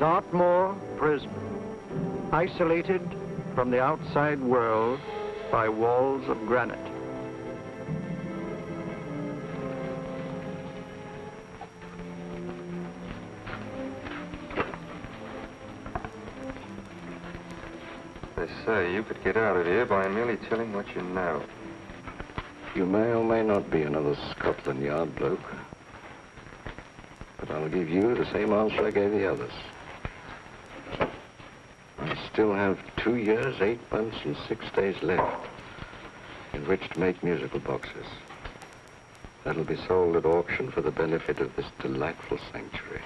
Dartmoor prison, isolated from the outside world by walls of granite. They say you could get out of here by merely telling what you know. You may or may not be another Scotland Yard bloke. But I'll give you the same answer I gave the others. I still have 2 years, 8 months, and 6 days left in which to make musical boxes. That'll be sold at auction for the benefit of this delightful sanctuary.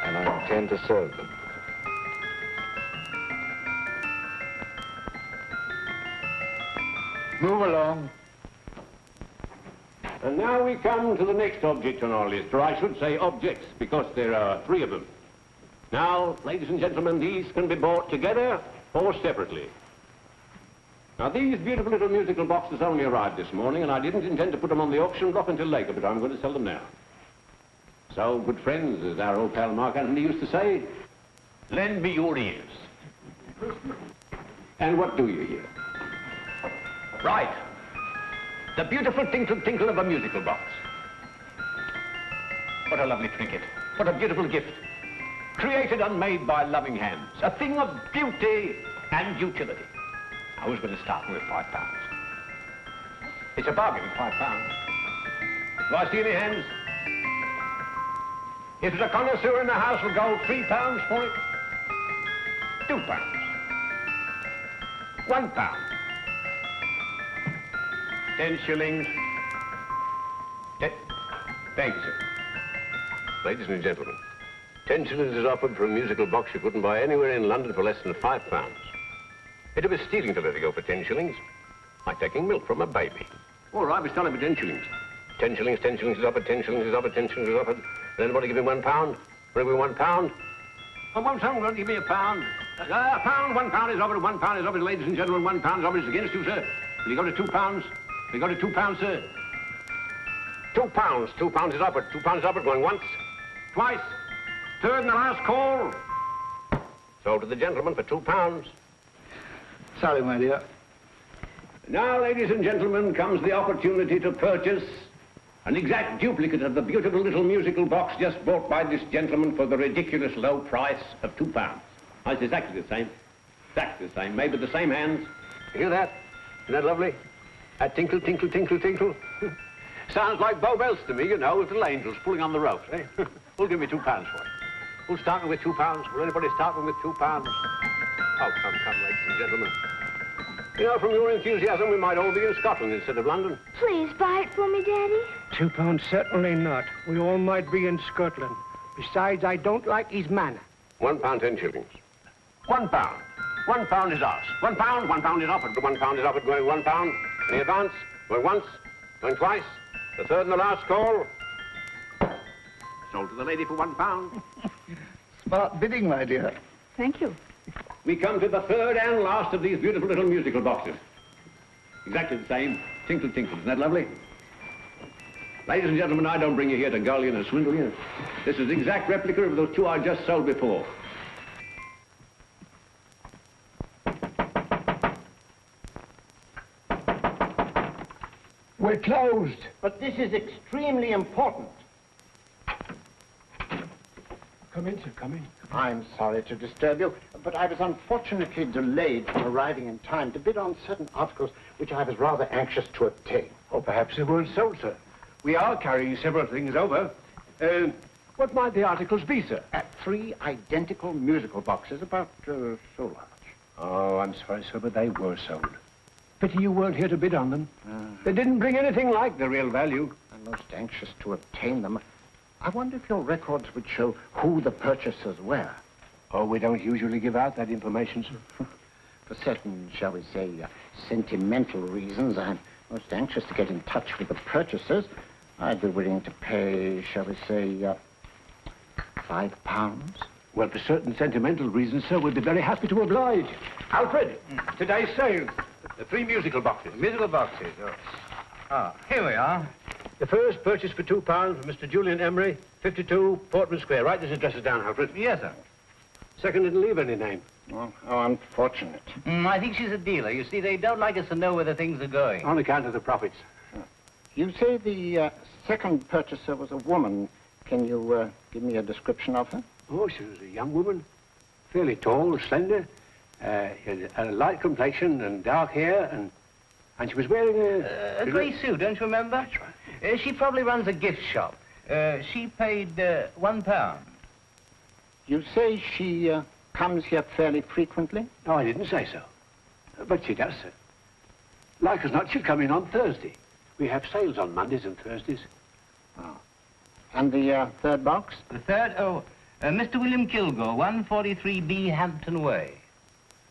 And I intend to serve them. Move along. And now we come to the next object on our list, or I should say objects, because there are 3 of them. Now, ladies and gentlemen, these can be bought together or separately. Now, these beautiful little musical boxes only arrived this morning, and I didn't intend to put them on the auction block until later, but I'm going to sell them now. So, good friends, as our old pal Mark Anthony used to say, lend me your ears. And what do you hear? Right. The beautiful tinkle tinkle of a musical box. What a lovely trinket. What a beautiful gift. Created and made by loving hands. A thing of beauty and utility. I was going to start with £5. It's a bargain, £5. Do I see any hands? If there's a connoisseur in the house, will go £3 for it. £2. £1. 10 shillings. Thank you, sir. Ladies and gentlemen, 10 shillings is offered for a musical box you couldn't buy anywhere in London for less than £5. It'd be stealing to let it go for 10 shillings. Like taking milk from a baby. All right, we're selling for 10 shillings. 10 shillings, 10 shillings is offered, 10 shillings is offered, 10 shillings is offered. Then anybody give me £1? Will you give me £1? Oh, won't someone give me £1? £1, £1 is offered, £1 is offered, ladies and gentlemen, £1 is offered. It's against you, sir. Will you go to £2? We got a £2, sir. £2. £2 is offered. £2 is offered. Going once, twice, third and the last call. Sold to the gentleman for £2. Sorry, my dear. Now, ladies and gentlemen, comes the opportunity to purchase an exact duplicate of the beautiful little musical box just bought by this gentleman for the ridiculous low price of £2. Oh, it's exactly the same. Exactly the same. Made with the same hands. You hear that? Isn't that lovely? That tinkle, tinkle, tinkle, tinkle. Sounds like Bow Bells to me, you know, with little angels pulling on the ropes, eh? Who'll give me £2 for it? Who's starting with £2? Will anybody start with £2? Oh, come, ladies and gentlemen. You know, from your enthusiasm, we might all be in Scotland instead of London. Please buy it for me, Daddy. £2, certainly not. We all might be in Scotland. Besides, I don't like his manner. £1, 10 shillings. £1. £1 is ours. £1, £1 is offered. £1 is offered, going £1. Any advance? Going once, going twice, the third and the last call. Sold to the lady for £1. Smart bidding, my dear. Thank you. We come to the third and last of these beautiful little musical boxes. Exactly the same. Tinkle, tinkle. Isn't that lovely? Ladies and gentlemen, I don't bring you here to gull you and swindle you. This is the exact replica of those 2 I just sold before. We're closed. But this is extremely important. Come in, sir, come in. I'm sorry to disturb you, but I was unfortunately delayed from arriving in time to bid on certain articles which I was rather anxious to obtain. Or perhaps they weren't sold, sir. We are carrying several things over. What might the articles be, sir? 3 identical musical boxes, about so large. Oh, I'm sorry, sir, but they were sold. Pity you weren't here to bid on them. They didn't bring anything like the real value. I'm most anxious to obtain them. I wonder if your records would show who the purchasers were. Oh, we don't usually give out that information, sir. For certain, shall we say, sentimental reasons, I'm most anxious to get in touch with the purchasers. I'd be willing to pay, shall we say, £5. Well, for certain sentimental reasons, sir, we'd be very happy to oblige. Alfred, today's sale. The 3 musical boxes. Musical boxes, oh. Ah, here we are. The first purchase for £2 from Mr. Julian Emery, 52 Portman Square. Write these addresses down, Alfred. Yes, sir. Second didn't leave any name. Well, how unfortunate. I think she's a dealer. You see, they don't like us to know where the things are going. On account of the profits. You say the second purchaser was a woman. Can you give me a description of her? Oh, she was a young woman. Fairly tall, slender. Had a light complexion and dark hair, and she was wearing A grey suit, don't you remember? That's right. She probably runs a gift shop. She paid £1. You say she comes here fairly frequently? No, I didn't say so. But she does, sir. Like as not, she'll come in on Thursday. We have sales on Mondays and Thursdays. Oh. And the third box? The third? Mr. William Kilgore, 143B Hampton Way.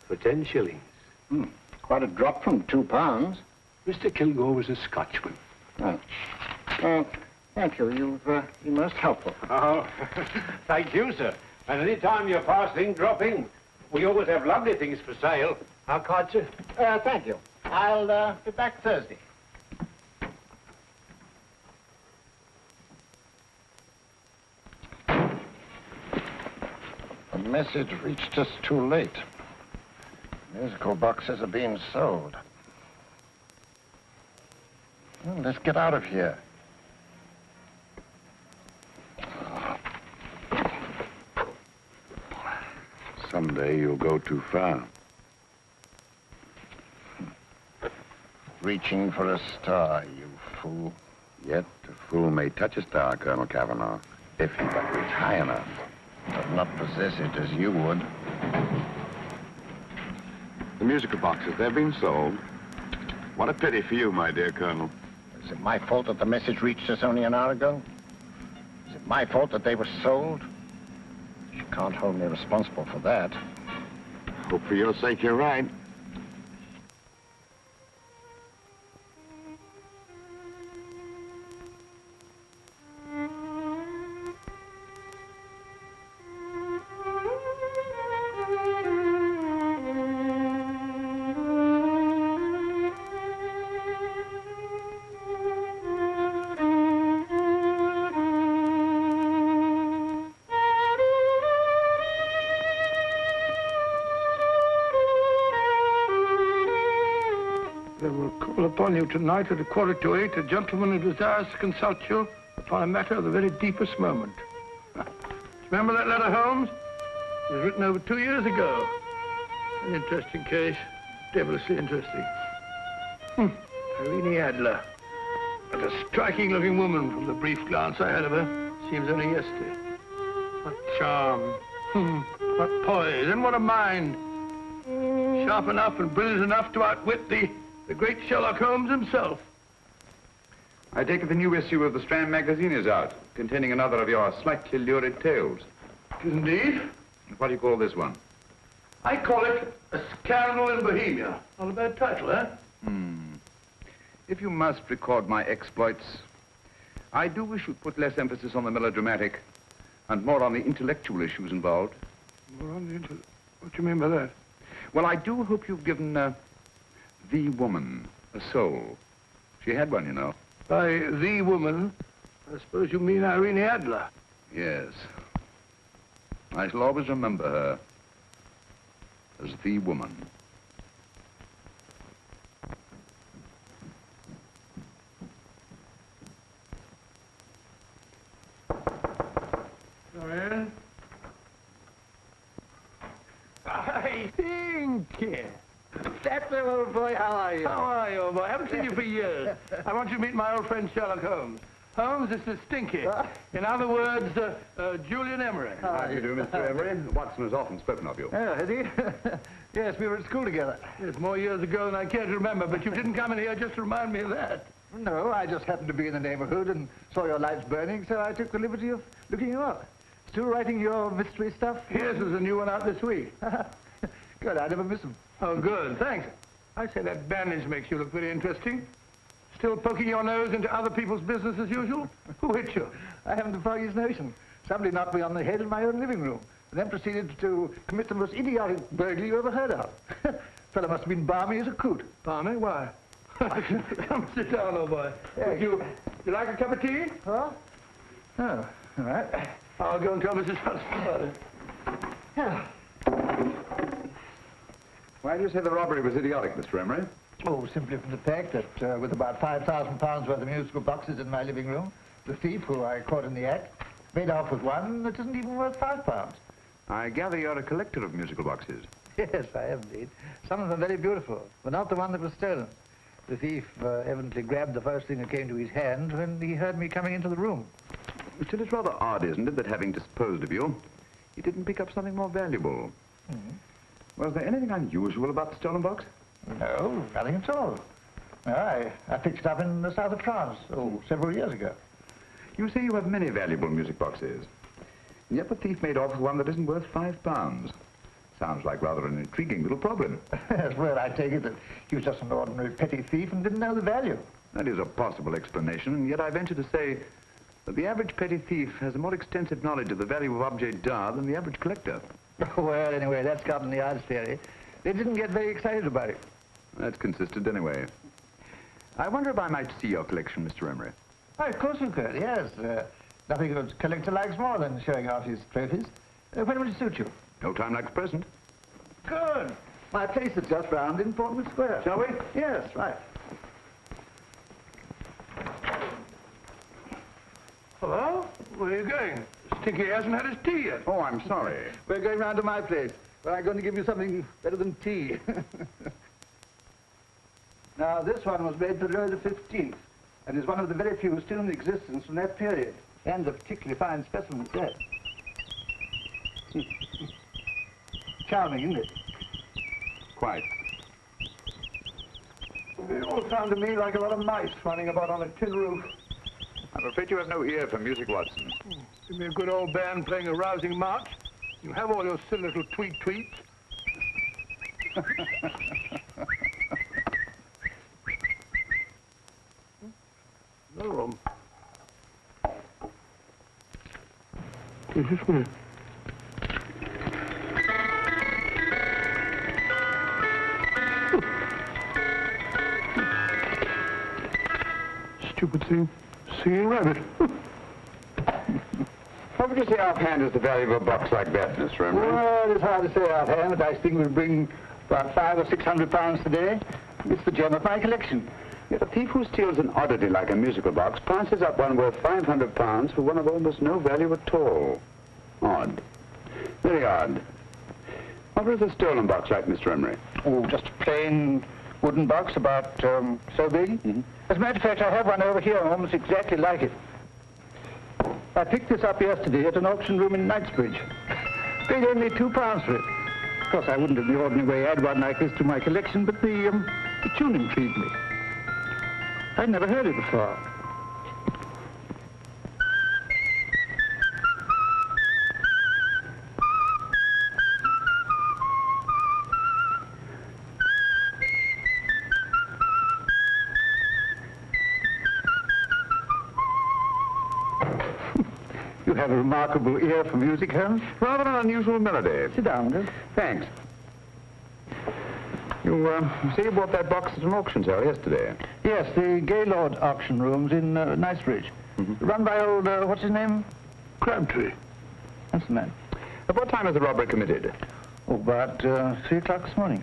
For 10 shillings. Quite a drop from £2. Mr. Kilgore was a Scotchman. Oh. Thank you. You've been most helpful. Oh, thank you, sir. And any time you're passing, drop in. We always have lovely things for sale. Our card, sir? Thank you. I'll be back Thursday. The message reached us too late. Musical boxes are being sold. Well, let's get out of here. Someday you'll go too far. Reaching for a star, you fool. Yet a fool may touch a star, Colonel Cavanaugh, if he but reach high enough. But not possess it as you would. The musical boxes, they've been sold. What a pity for you, my dear Colonel. Is it my fault that the message reached us only an hour ago? Is it my fault that they were sold? You can't hold me responsible for that. Hope for your sake you're right. I will call upon you tonight at 7:45, a gentleman who desires to consult you upon a matter of the very deepest moment. Remember that letter, Holmes? It was written over 2 years ago. An interesting case, devilishly interesting. Irene Adler. But a striking-looking woman from the brief glance I had of her. Seems only yesterday. What charm. What poise, and what a mind. Sharp enough and brilliant enough to outwit the great Sherlock Holmes himself. I take it the new issue of the Strand magazine is out, containing another of your slightly lurid tales. Indeed. What do you call this one? I call it A Scandal in Bohemia. Not a bad title, eh? If you must record my exploits, I do wish you'd put less emphasis on the melodramatic and more on the intellectual issues involved. What do you mean by that? Well, I do hope you've given the woman a soul. She had one, you know. By the woman, I suppose you mean Irene Adler. Yes. I shall always remember her as the woman. Come in. I think. That's the old boy. How are you? How are you, old boy? I haven't seen you for years. I want you to meet my old friend Sherlock Holmes. Holmes, this is Stinky. In other words, Julian Emery. How do you do, Mr. Emery? Watson has often spoken of you. Oh, has he? Yes, we were at school together. It's more years ago than I care to remember, but you didn't come in here just to remind me of that. No, I just happened to be in the neighborhood and saw your lights burning, so I took the liberty of looking you up. Still writing your mystery stuff? Yes, there's a new one out this week. Good, I never miss them. Oh, good, thanks. I say that bandage makes you look very interesting. Still poking your nose into other people's business as usual? Who hit you? I haven't the foggiest notion. Somebody knocked me on the head in my own living room, and then proceeded to commit the most idiotic burglary you ever heard of. Fellow must have been balmy as a coot. Balmy? Why? Come sit down, old boy. Would you like a cup of tea? Huh? Oh, all right. I'll go and tell Mrs. Hudson. Yeah. Why do you say the robbery was idiotic, Mr. Emery? Oh, simply from the fact that with about £5,000 worth of musical boxes in my living room, the thief, who I caught in the act, made off with one that isn't even worth £5. I gather you're a collector of musical boxes. Yes, I am indeed. Some of them very beautiful, but not the one that was stolen. The thief evidently grabbed the first thing that came to his hand when he heard me coming into the room. Still, it's rather odd, isn't it, that having disposed of you, he didn't pick up something more valuable. Was there anything unusual about the stolen box? No, nothing at all. No, I picked it up in the south of France, several years ago. You say you have many valuable music boxes, and yet the thief made off with one that isn't worth £5. Sounds like rather an intriguing little problem. Yes, well, I take it that he was just an ordinary petty thief and didn't know the value. That is a possible explanation, and yet I venture to say that the average petty thief has a more extensive knowledge of the value of objets d'art than the average collector. Well, anyway, that's gotten the odds theory. They didn't get very excited about it. That's consistent anyway. I wonder if I might see your collection, Mr. Emery. Oh, of course you could, yes. Nothing a collector likes more than showing off his trophies. When will it suit you? No time like the present. Good. My place is just round in Portman Square. Shall we? Yes, right. Hello? Where are you going? Stinky hasn't had his tea yet. Oh, I'm sorry. We're going round to my place, where I'm going to give you something better than tea. Now, this one was made for Louis XV, and is one of the very few still in existence from that period, and a particularly fine specimen at that. Charming, isn't it? Quite. They all sound to me like a lot of mice running about on a tin roof. I'm afraid you have no ear for music, Watson. Give me a good old band playing a rousing march. You have all your silly little tweets. No room. This is me. Stupid thing. Singing rabbit. What would you say offhand is the value of a box like that, Mr. Emery? Well, it's hard to say offhand, but I think we'll bring about £500 or £600 today. It's the gem of my collection. Yet a thief who steals an oddity like a musical box passes up one worth £500 for one of almost no value at all. Odd. Very odd. What was the stolen box like, Mr. Emery? Oh, just a plain wooden box about so big. As a matter of fact, I have one over here almost exactly like it. I picked this up yesterday at an auction room in Knightsbridge. Paid only £2 for it. Of course, I wouldn't in the ordinary way add one like this to my collection, but the tune intrigued me. I'd never heard it before. You have a remarkable ear for music, Holmes. Rather an unusual melody. Sit down, Will. Thanks. You say you bought that box at an auction sale yesterday? Yes, the Gaylord auction rooms in Knightsbridge. Run by old, what's his name? Crabtree. That's the man. At what time was the robbery committed? Oh, about 3 o'clock this morning.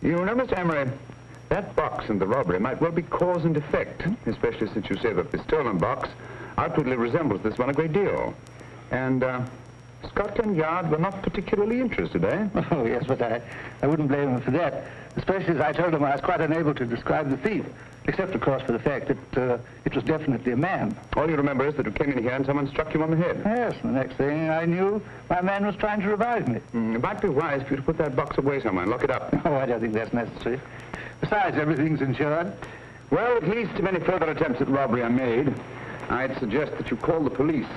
You know, Mr. Emery, that box and the robbery might well be cause and effect, especially since you say that the stolen box outwardly resembles this one a great deal. And Scotland Yard were not particularly interested, eh? Oh, yes, but I wouldn't blame them for that, especially as I told them I was quite unable to describe the thief, except, of course, for the fact that it was definitely a man. All you remember is that you came in here and someone struck you on the head. Yes, and the next thing I knew, my man was trying to revive me. It might be wise for you to put that box away somewhere and lock it up. Oh, I don't think that's necessary. Besides, everything's insured. Well, at least if any further attempts at robbery are made, I'd suggest that you call the police,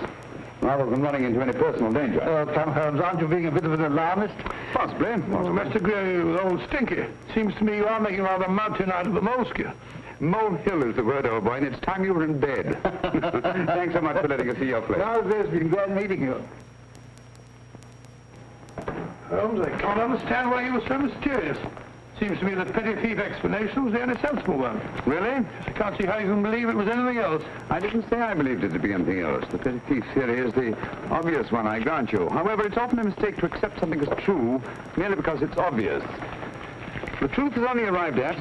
rather than running into any personal danger. Oh, come, Holmes, aren't you being a bit of an alarmist? Possibly. Well, I must agree with old Stinky. Seems to me you are making rather a mountain out of a molehill. Molehill is the word, old boy, and it's time you were in bed. Thanks so much for letting us see your place. How's this? Been glad meeting you. Holmes, I can't understand why he was so mysterious. Seems to me the petty thief explanation was the only sensible one. Really? I can't see how you can believe it was anything else. I didn't say I believed it to be anything else. The petty thief theory is the obvious one, I grant you. However, it's often a mistake to accept something as true merely because it's obvious. The truth is only arrived at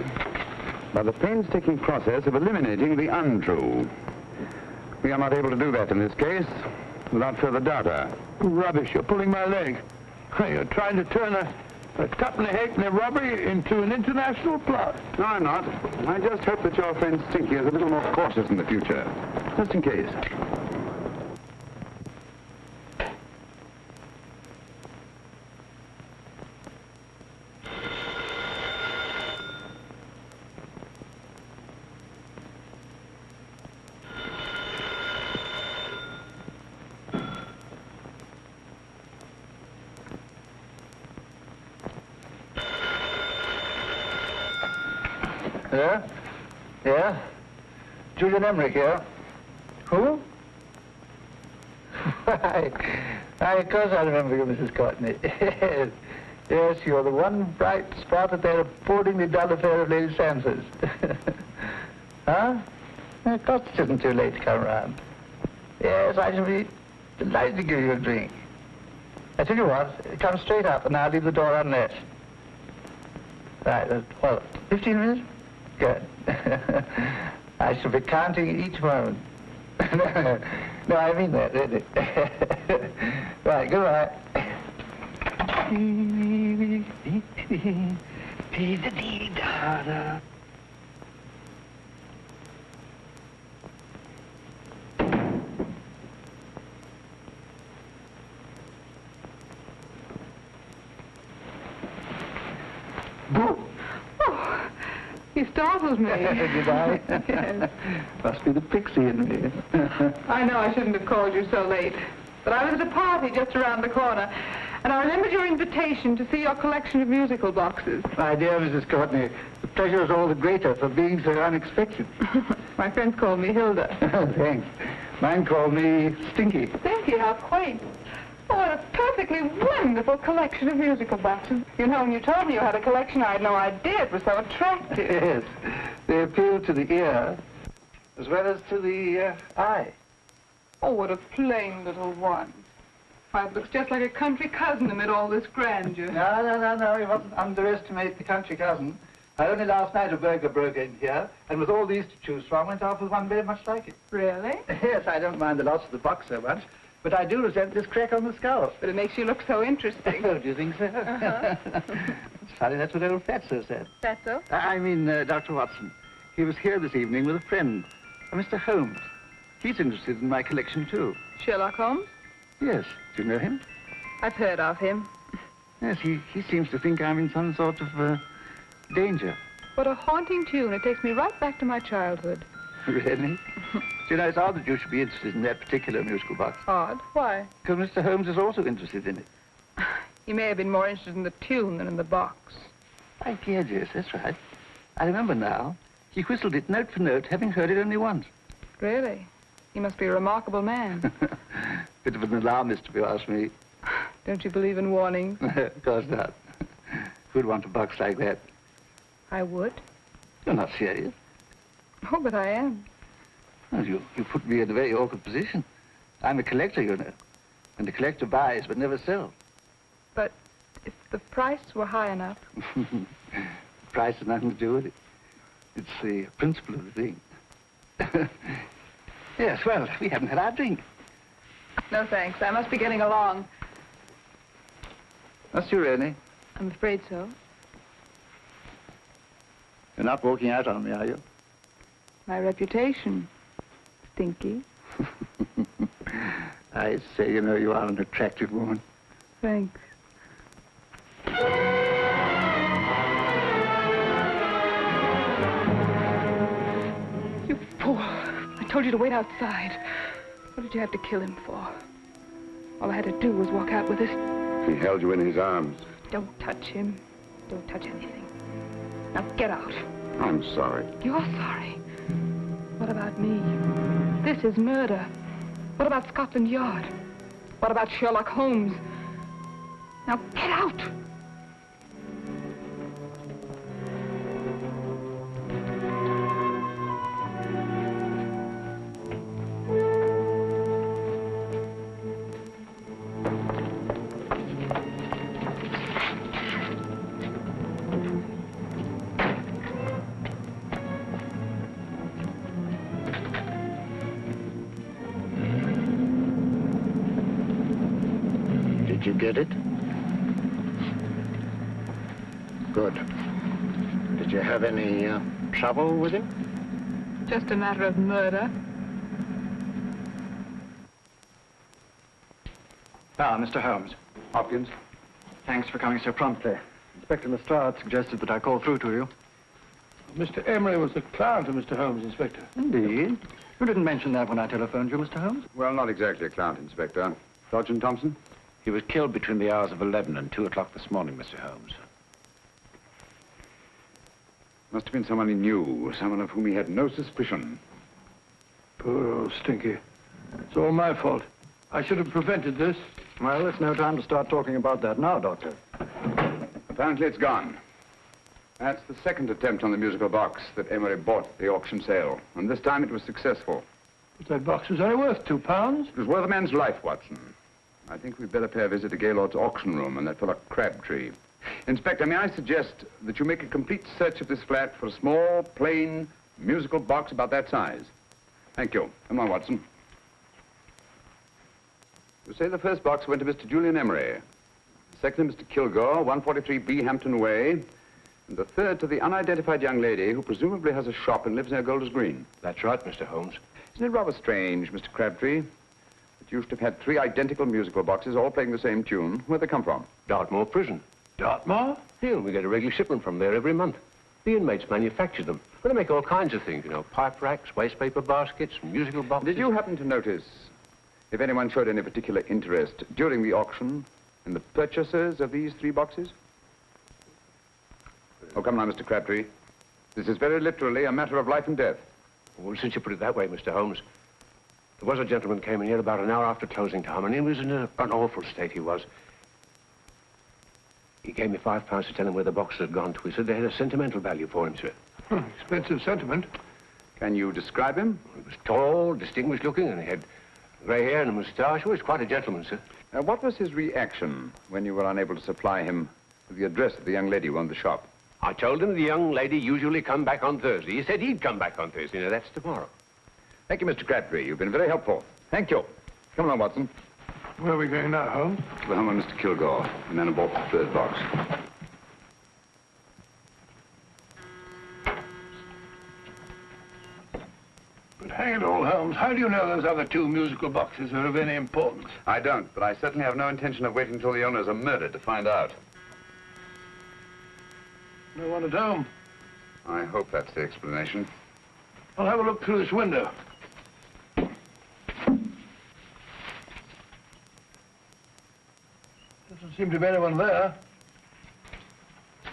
by the painstaking process of eliminating the untrue. We are not able to do that in this case without further data. Rubbish, you're pulling my leg. You're trying to turn a tuppenny halfpenny robbery into an international plot. No, I'm not. I just hope that your friend Stinky is a little more cautious in the future, just in case. Yeah? Yeah? Julian Emmerich here. Who? Of course I remember you, Mrs. Courtney. Yes. Yes, you're the one bright spot at that appallingly dull affair of Lady Sansa's. Huh? Of course it isn't too late to come around. Yes, I shall be delighted to give you a drink. I tell you what, come straight up and I'll leave the door unlatched. Right, well, 15 minutes? Good. I shall be counting each moment. No, I mean that, really. Right, goodbye. You startled me. Did I? Yes. Must be the pixie in me. I know I shouldn't have called you so late, but I was at a party just around the corner, and I remembered your invitation to see your collection of musical boxes. My dear Mrs. Courtney, the pleasure is all the greater for being so unexpected. My friends call me Hilda. Thanks. Mine called me Stinky. Stinky, how quaint. Oh, what a perfectly wonderful collection of musical boxes. You know, when you told me you had a collection, I had no idea it was so attractive. Yes. They appeal to the ear as well as to the eye. Oh, what a plain little one. Why, it looks just like a country cousin amid all this grandeur. No. You mustn't underestimate the country cousin. Only last night a burglar broke in here, and with all these to choose from, went off with one very much like it. Really? Yes, I don't mind the loss of the box so much, but I do resent this crack on the skull. But it makes you look so interesting. Oh, do you think so? Uh-huh. It's funny, that's what old Fatso said. Fatso? I mean, Dr. Watson. He was here this evening with a friend, a Mr. Holmes. He's interested in my collection, too. Sherlock Holmes? Yes. Do you know him? I've heard of him. Yes, he seems to think I'm in some sort of danger. What a haunting tune. It takes me right back to my childhood. Really? You know, it's odd that you should be interested in that particular musical box. Odd? Why? Because Mr. Holmes is also interested in it. He may have been more interested in the tune than in the box. My dear, yes, that's right. I remember now. He whistled it note for note, having heard it only once. Really? He must be a remarkable man. Bit of an alarmist, if you ask me. Don't you believe in warnings? Of course not. Who'd want a box like that? I would. You're not serious. Oh, but I am. Well, you put me in a very awkward position. I'm a collector, you know. And the collector buys but never sells. But if the price were high enough... The price has nothing to do with it. It's the principle of the thing. Yes, well, we haven't had our drink. No, thanks. I must be getting along. Must you really? I'm afraid so. You're not walking out on me, are you? My reputation. Stinky. I say, you know, you are an attractive woman. Thanks. You fool. I told you to wait outside. What did you have to kill him for? All I had to do was walk out with it. He held you in his arms. Don't touch him. Don't touch anything. Now get out. I'm sorry. You're sorry. What about me? This is murder. What about Scotland Yard? What about Sherlock Holmes? Now get out! Did you get it? Good. Did you have any trouble with him? Just a matter of murder. Ah, Mr. Holmes. Hopkins. Thanks for coming so promptly. Inspector Lestrade suggested that I call through to you. Mr. Emery was the client of Mr. Holmes, Inspector. Indeed. You didn't mention that when I telephoned you, Mr. Holmes. Well, not exactly a client, Inspector. Sergeant Thompson? He was killed between the hours of 11 and 2 o'clock this morning, Mr. Holmes. Must have been someone he knew, someone of whom he had no suspicion. Poor old Stinky. It's all my fault. I should have prevented this. Well, it's no time to start talking about that now, Doctor. Apparently it's gone. That's the second attempt on the musical box that Emery bought at the auction sale. And this time it was successful. But that box was only worth £2. It was worth a man's life, Watson. I think we'd better pay a visit to Gaylord's auction room and that fellow Crabtree. Inspector, may I suggest that you make a complete search of this flat for a small, plain, musical box about that size? Thank you. Come on, Watson. You say the first box went to Mr. Julian Emery. The second to Mr. Kilgore, 143B Hampton Way. And the third to the unidentified young lady who presumably has a shop and lives near Golders Green. That's right, Mr. Holmes. Isn't it rather strange, Mr. Crabtree, that you should have had 3 identical musical boxes all playing the same tune? Where'd they come from? Dartmoor Prison. Dartmoor? Yeah, we get a regular shipment from there every month. The inmates manufacture them. Well, they make all kinds of things, you know, pipe racks, waste paper baskets, musical boxes. Did you happen to notice if anyone showed any particular interest during the auction in the purchasers of these 3 boxes? Oh, come now, Mr. Crabtree. This is very literally a matter of life and death. Well, since you put it that way, Mr. Holmes, there was a gentleman came in here about an hour after closing time, and he was in an awful state, he was. He gave me £5 to tell him where the boxes had gone to. He said they had a sentimental value for him, sir. Expensive sentiment. Can you describe him? He was tall, distinguished looking, and he had grey hair and a moustache. He was quite a gentleman, sir. What was his reaction when you were unable to supply him with the address of the young lady who owned the shop? I told him the young lady usually come back on Thursday. He said he'd come back on Thursday. Now, that's tomorrow. Thank you, Mr. Crabtree. You've been very helpful. Thank you. Come along, Watson. Where are we going now, Holmes? To the home of Mr. Kilgore, the man who bought the 3rd box. But hang it all, Holmes, how do you know those other 2 musical boxes are of any importance? I don't, but I certainly have no intention of waiting until the owners are murdered to find out. No one at home. I hope that's the explanation. I'll have a look through this window. Doesn't seem to be anyone there.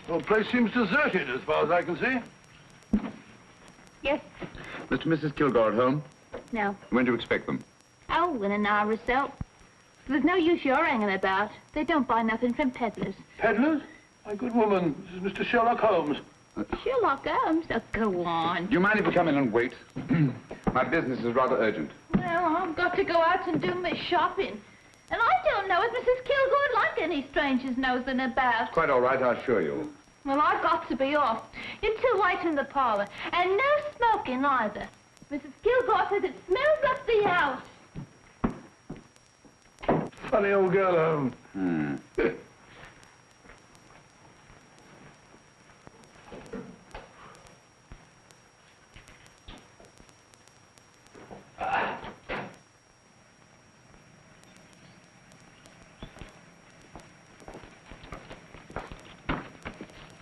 The whole place seems deserted as far as I can see. Yes. Mr. and Mrs. Kilgore at home? No. When do you expect them? Oh, in an hour or so. There's no use you're hanging about. They don't buy nothing from peddlers. Peddlers? My good woman, this is Mr. Sherlock Holmes. Sherlock Holmes? Oh, go on. Do you mind if we come in and wait? My business is rather urgent. Well, I've got to go out and do my shopping. And I don't know if Mrs. Kilgore'd like any strangers nosing about. Quite all right, I assure you. Well, I've got to be off. You're too late in the parlor. And no smoking either. Mrs. Kilgore says it smells up the house. Funny old girl, Holmes.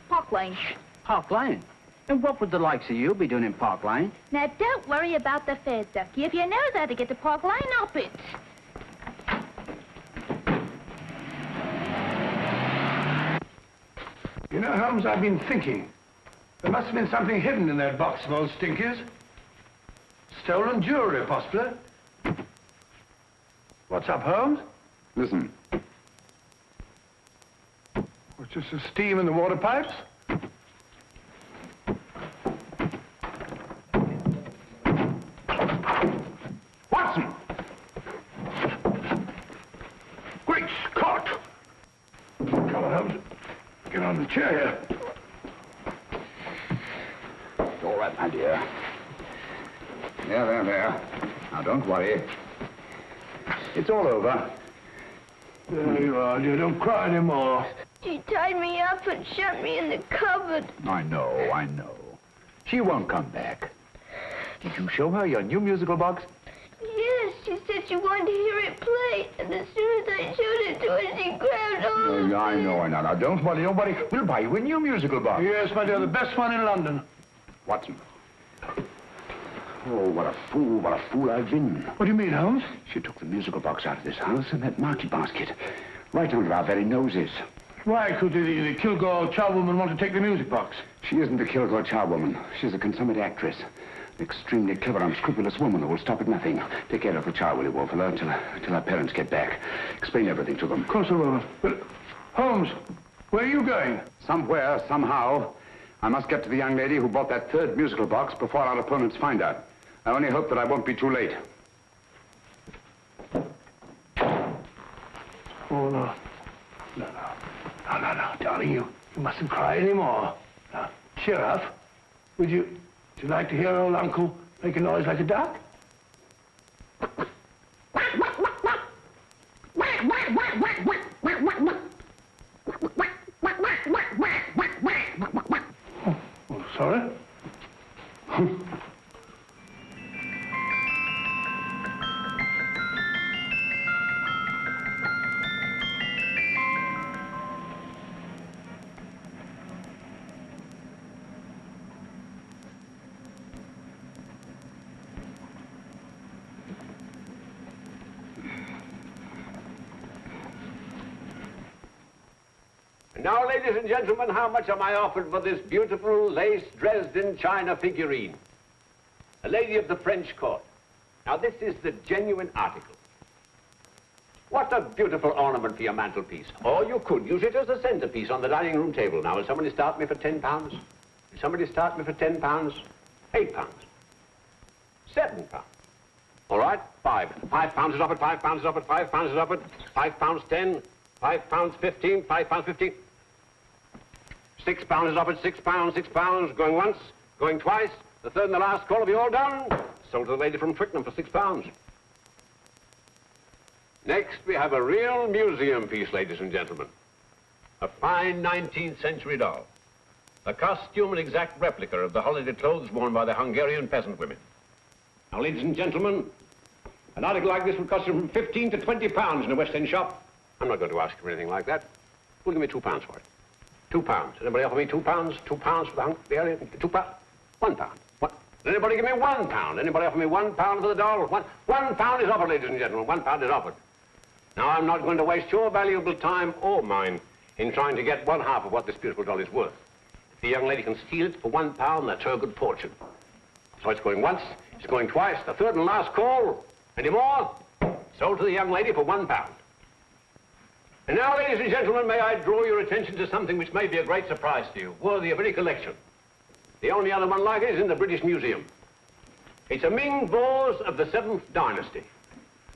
Park Lane. Park Lane? And what would the likes of you be doing in Park Lane? Now, don't worry about the fares, Ducky. If you know how to get to Park Lane, up it. You know, Holmes, I've been thinking. There must have been something hidden in that box of old Stinky's. Stolen jewelry, possibly. What's up, Holmes? Listen. What's just the steam in the water pipes? Watson! Great Scott! Come on, Holmes. Get on the chair here. It's all right, my dear. There. Now, don't worry. It's all over. There you are, dear. Don't cry anymore. She tied me up and shut me in the cupboard. I know. She won't come back. Did you show her your new musical box? Yes, she said she wanted to hear it play, and as soon as I showed it to her, she grabbed hold. I know. Now, don't worry. We'll buy you a new musical box. Yes, my dear, the best one in London. Watson. Oh, what a fool I've been. What do you mean, Holmes? She took the musical box out of this house in that market basket, right under our very noses. Why could the Kilgore charwoman want to take the music box? She isn't the Kilgore charwoman. She's a consummate actress. An extremely clever, unscrupulous woman who will stop at nothing. Take care of the child, will you, Wolfella, until our parents get back. Explain everything to them. Of course I will. But, Holmes, where are you going? Somewhere, somehow. I must get to the young lady who bought that third musical box before our opponents find out. I only hope that I won't be too late. Oh, no. No, darling, you mustn't cry anymore. Now, cheer up. Would you like to hear old Uncle make a noise like a duck? Oh, sorry. Now, ladies and gentlemen, how much am I offered for this beautiful lace Dresden china figurine? A lady of the French court. Now, this is the genuine article. What a beautiful ornament for your mantelpiece. Or you could use it as a centerpiece on the dining room table. Now, will somebody start me for £10? Will somebody start me for £10? £8? £7? All right, £5 is offered, £5 is offered, £5 is offered, £5.10, £5.15, £5.15. £6 is offered, £6, going once, going twice, the third and the last call. Have you all done? Sold to the lady from Twickenham for £6. Next, we have a real museum piece, ladies and gentlemen. A fine 19th century doll. A costume and exact replica of the holiday clothes worn by the Hungarian peasant women. Now, ladies and gentlemen, an article like this would cost you from £15 to £20 in a West End shop. I'm not going to ask you for anything like that. Who'll give me £2 for it? £2. Anybody offer me £2? £2 for the Hungarian? £2? £1. What? Anybody give me £1? Anybody offer me £1 for the doll? £1 is offered, ladies and gentlemen. £1 is offered. Now, I'm not going to waste your valuable time or mine in trying to get one half of what this beautiful doll is worth. If the young lady can steal it for £1, that's her good fortune. So it's going once, it's going twice, the third and last call. Any more? Sold to the young lady for £1. And now, ladies and gentlemen, may I draw your attention to something which may be a great surprise to you, worthy of any collection. The only other one like it is in the British Museum. It's a Ming vase of the 7th dynasty.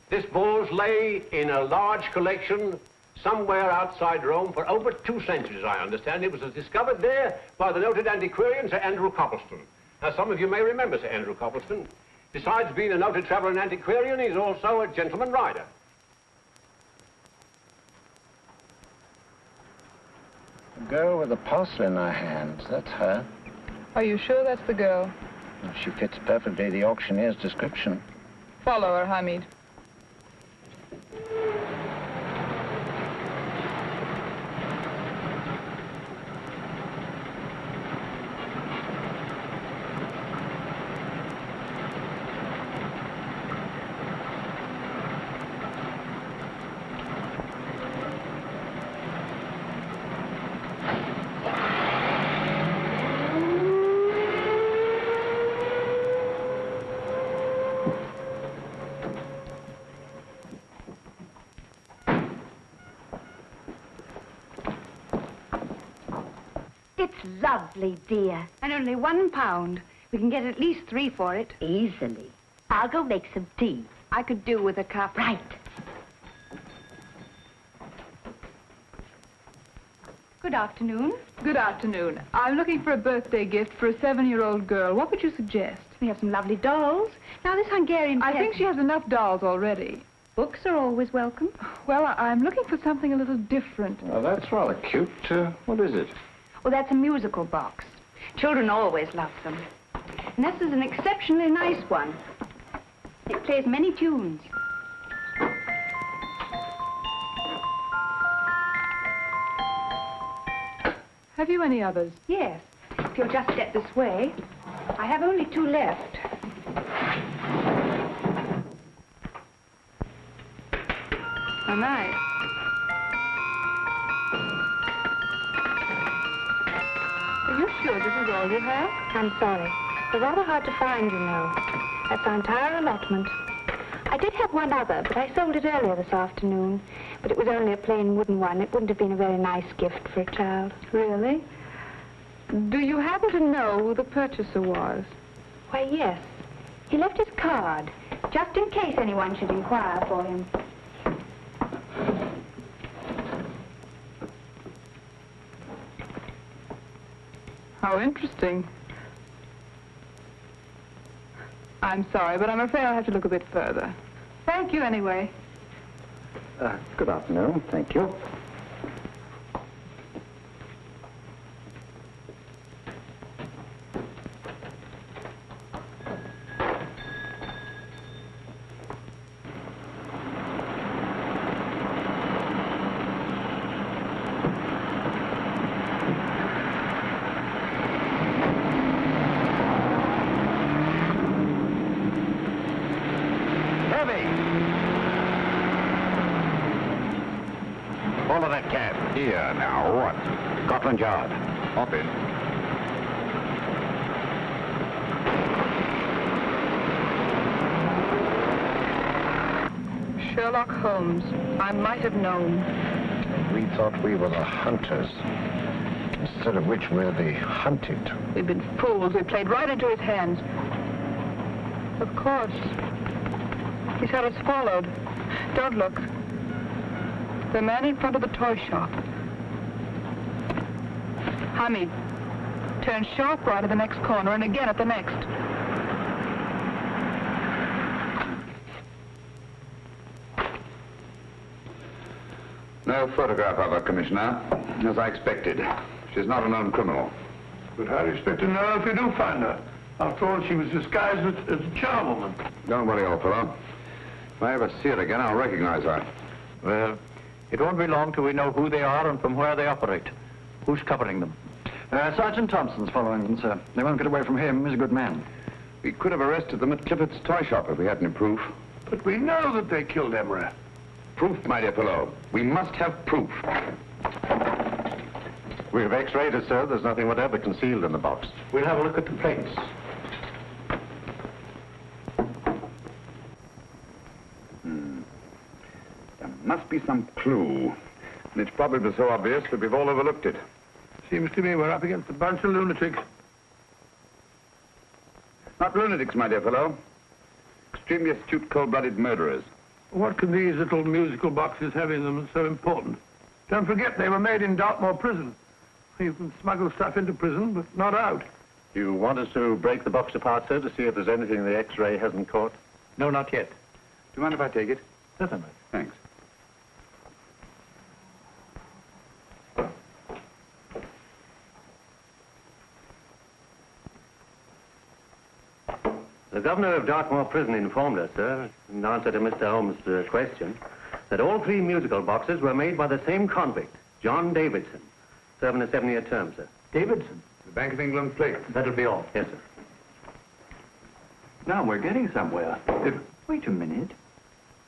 This vase lay in a large collection somewhere outside Rome for over 2 centuries, I understand. It was discovered there by the noted antiquarian, Sir Andrew Coppleston. Now, some of you may remember Sir Andrew Coppleston. Besides being a noted traveller and antiquarian, he's also a gentleman rider. A girl with a parcel in her hands, that's her. Are you sure that's the girl? Well, she fits perfectly the auctioneer's description. Follow her, Hamid. Lovely, dear. And only £1. We can get at least 3 for it. Easily. I'll go make some tea. I could do with a cup. Right. Good afternoon. Good afternoon. I'm looking for a birthday gift for a 7-year-old girl. What would you suggest? We have some lovely dolls. Now, this Hungarian I think she has enough dolls already. Books are always welcome. Well, I'm looking for something a little different. Oh, that's rather cute. What is it? Well, that's a musical box. Children always love them. And this is an exceptionally nice one. It plays many tunes. Have you any others? Yes. If you'll just step this way. I have only 2 left. Oh, nice. Are you sure this is all you have? I'm sorry. They're rather hard to find, you know. That's our entire allotment. I did have one other, but I sold it earlier this afternoon. But it was only a plain wooden one. It wouldn't have been a very nice gift for a child. Really? Do you happen to know who the purchaser was? Why, yes. He left his card, just in case anyone should inquire for him. How interesting. I'm sorry, but I'm afraid I'll have to look a bit further. Thank you anyway. Good afternoon. Thank you. Follow that cab. Here, now, what? Scotland Yard. Hop in. Sherlock Holmes. I might have known. We thought we were the hunters, instead of which we're the hunted. We've been fools. We played right into his hands. Of course. He's had us followed. Don't look. The man in front of the toy shop. Hamid, turn sharp right at the next corner and again at the next. No photograph of her, Commissioner, as I expected. She's not a known criminal. But how do you expect to know if you do find her? After all, she was disguised as a charwoman. Don't worry, old fellow. If I ever see her again, I'll recognize her. Well, it won't be long till we know who they are and from where they operate. Who's covering them? Sergeant Thompson's following them, sir. They won't get away from him. He's a good man. We could have arrested them at Clifford's toy shop if we had any proof. But we know that they killed Emery. Proof, my dear fellow. We must have proof. We've x-rayed it, sir. There's nothing whatever concealed in the box. We'll have a look at the plates. There must be some clue. And it's probably so obvious that we've all overlooked it. Seems to me we're up against a bunch of lunatics. Not lunatics, my dear fellow. Extremely astute, cold-blooded murderers. What can these little musical boxes have in them that's so important? Don't forget, they were made in Dartmoor prison. You can smuggle stuff into prison, but not out. You want us to break the box apart, sir, to see if there's anything the x-ray hasn't caught? No, not yet. Do you mind if I take it? Certainly. Thanks. The governor of Dartmoor Prison informed us, sir, in answer to Mr. Holmes' question, that all 3 musical boxes were made by the same convict, John Davidson, serving a 7-year term, sir. Davidson? The Bank of England plate. That'll be all. Yes, sir. Now we're getting somewhere. Wait a minute.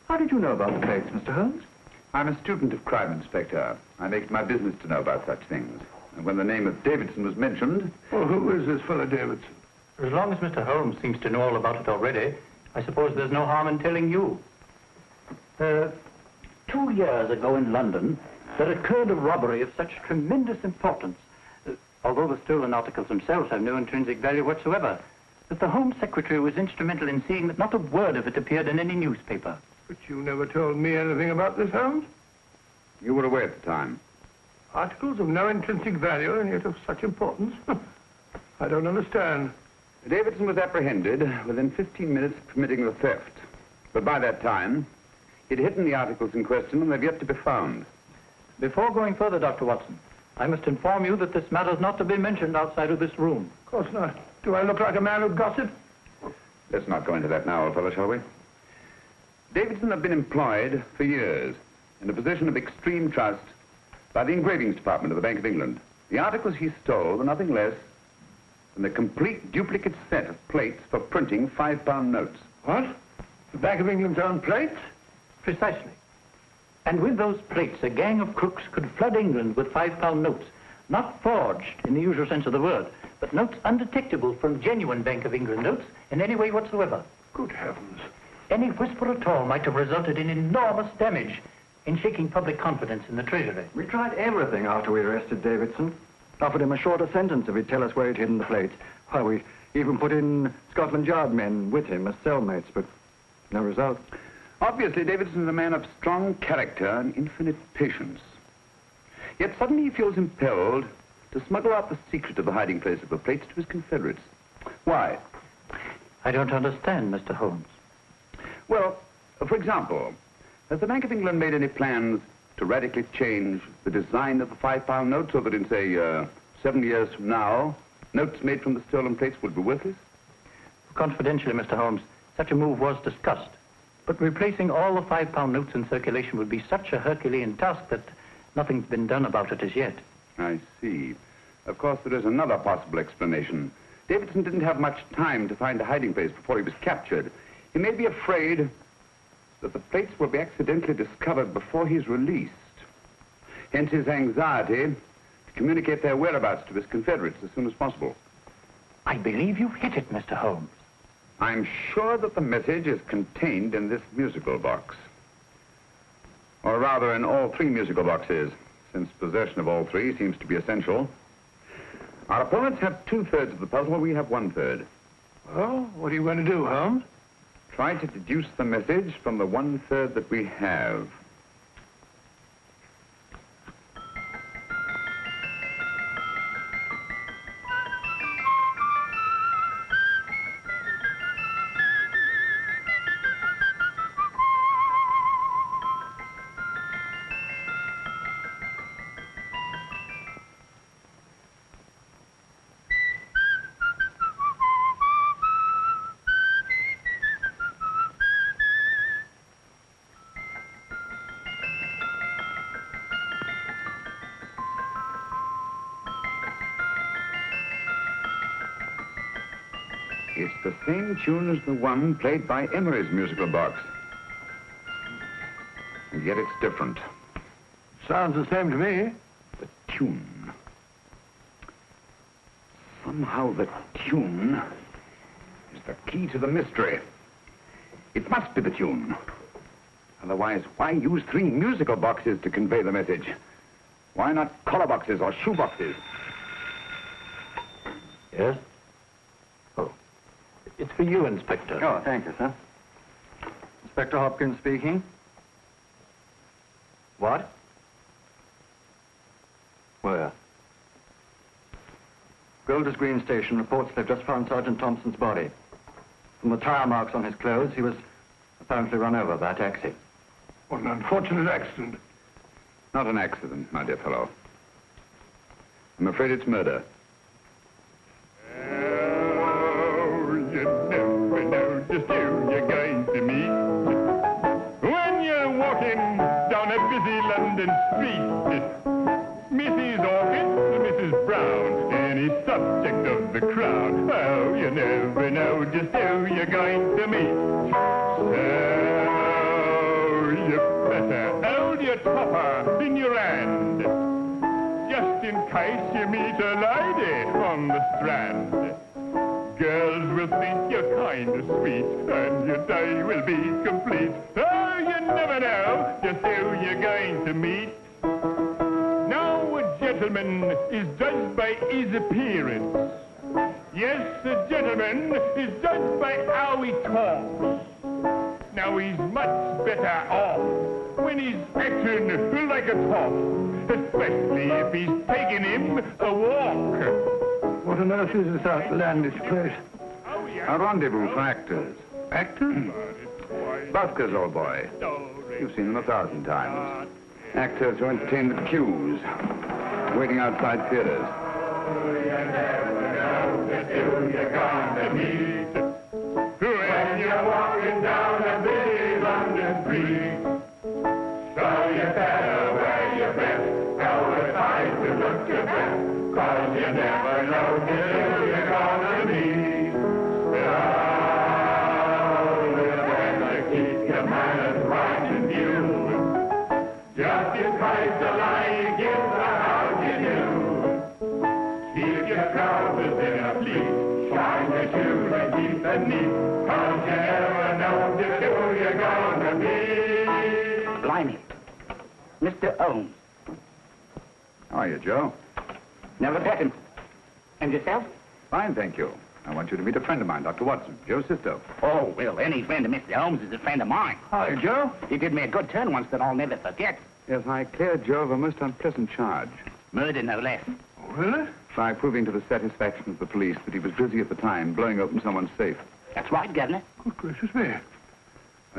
How did you know about the plates, Mr. Holmes? I'm a student of crime, Inspector. I make it my business to know about such things. And when the name of Davidson was mentioned... Well, who is this fellow Davidson? As long as Mr. Holmes seems to know all about it already, I suppose there's no harm in telling you. 2 years ago in London, there occurred a robbery of such tremendous importance, although the stolen articles themselves have no intrinsic value whatsoever, that the Home Secretary was instrumental in seeing that not a word of it appeared in any newspaper. But you never told me anything about this, Holmes. You were away at the time. Articles of no intrinsic value and yet of such importance? I don't understand. Davidson was apprehended within 15 minutes of committing the theft. But by that time, He'd hidden the articles in question, and they've yet to be found. Before going further, Dr. Watson, I must inform you that this matter is not to be mentioned outside of this room. Of course not. Do I look like a man who'd gossip? Let's not go into that now, old fellow, shall we? Davidson had been employed for years in a position of extreme trust by the engravings department of the Bank of England. The articles he stole were nothing less than a complete duplicate set of plates for printing £5 notes. What? The Bank of England's own plates? Precisely. And with those plates, a gang of crooks could flood England with £5 notes, not forged in the usual sense of the word, but notes undetectable from genuine Bank of England notes in any way whatsoever. Good heavens. Any whisper at all might have resulted in enormous damage in shaking public confidence in the Treasury. We tried everything after we arrested Davidson. Offered him a shorter sentence if he'd tell us where he'd hidden the plates. Why, we even put in Scotland Yard men with him as cellmates, but no result. Obviously, Davidson is a man of strong character and infinite patience. Yet suddenly he feels impelled to smuggle out the secret of the hiding place of the plates to his confederates. Why? I don't understand, Mr. Holmes. Well, for example, has the Bank of England made any plans to radically change the design of the £5 note so that in, say, 7 years from now, notes made from the stolen plates would be worthless? Confidentially, Mr. Holmes, such a move was discussed. But replacing all the £5 notes in circulation would be such a Herculean task that nothing's been done about it as yet. I see. Of course, there is another possible explanation. Davidson didn't have much time to find a hiding place before he was captured. He may be afraid that the plates will be accidentally discovered before he's released. Hence his anxiety to communicate their whereabouts to his confederates as soon as possible. I believe you've hit it, Mr. Holmes. I'm sure that the message is contained in this musical box. Or rather, in all 3 musical boxes, since possession of all 3 seems to be essential. Our opponents have 2/3 of the puzzle, we have 1/3. Well, what are you going to do, Holmes? Try to deduce the message from the 1/3 that we have. It's the same tune as the one played by Emery's musical box. And yet it's different. Sounds the same to me. The tune. Somehow the tune is the key to the mystery. It must be the tune. Otherwise, why use 3 musical boxes to convey the message? Why not collar boxes or shoe boxes? Yes? Oh. It's for you, Inspector. Oh, thank you, sir. Inspector Hopkins speaking. What? Where? Golders Green Station reports they've just found Sergeant Thompson's body. From the tire marks on his clothes, he was apparently run over by a taxi. What an unfortunate accident. Not an accident, my dear fellow. I'm afraid it's murder. You never know just who you're going to meet when you're walking down a busy London street. Mrs. Orchid, Mrs. Brown, any subject of the crowd. Oh, you never know just who you're going to meet. So you better hold your topper in your hand, just in case you meet a lady on the Strand. Girls will think you're kind of sweet, and your day will be complete. Oh, you never know just who you're going to meet. Now a gentleman is judged by his appearance. Yes, a gentleman is judged by how he talks. Now he's much better off when he's acting like a top, especially if he's taking him a walk. What on earth is this outlandish place? A rendezvous for actors. Actors? Buskers, old boy. You've seen them 1,000 times. Actors who entertain the queues, waiting outside theaters. You're gonna meet when you're walking down a busy London street. So you better wear your best, always try to look your best, 'cause you never know who you're gonna meet. Oh, you better keep your manners right in view. Just in case the lie you give the how you do. Keep your trousers in a pleat, shine your shoes and keep them neat, 'cause you never know just who you're gonna be. Blimey. Mr. Holmes. How are you, Joe? Never met him. And yourself? Fine, thank you. I want you to meet a friend of mine, Dr. Watson, Joe's sister. Oh, well, any friend of Mr. Holmes is a friend of mine. Hi, Joe. He did me a good turn once that I'll never forget. Yes, I cleared Joe of a most unpleasant charge. Murder, no less. Oh, really? By proving to the satisfaction of the police that he was busy at the time blowing open someone's safe. That's right, Governor. Good gracious me.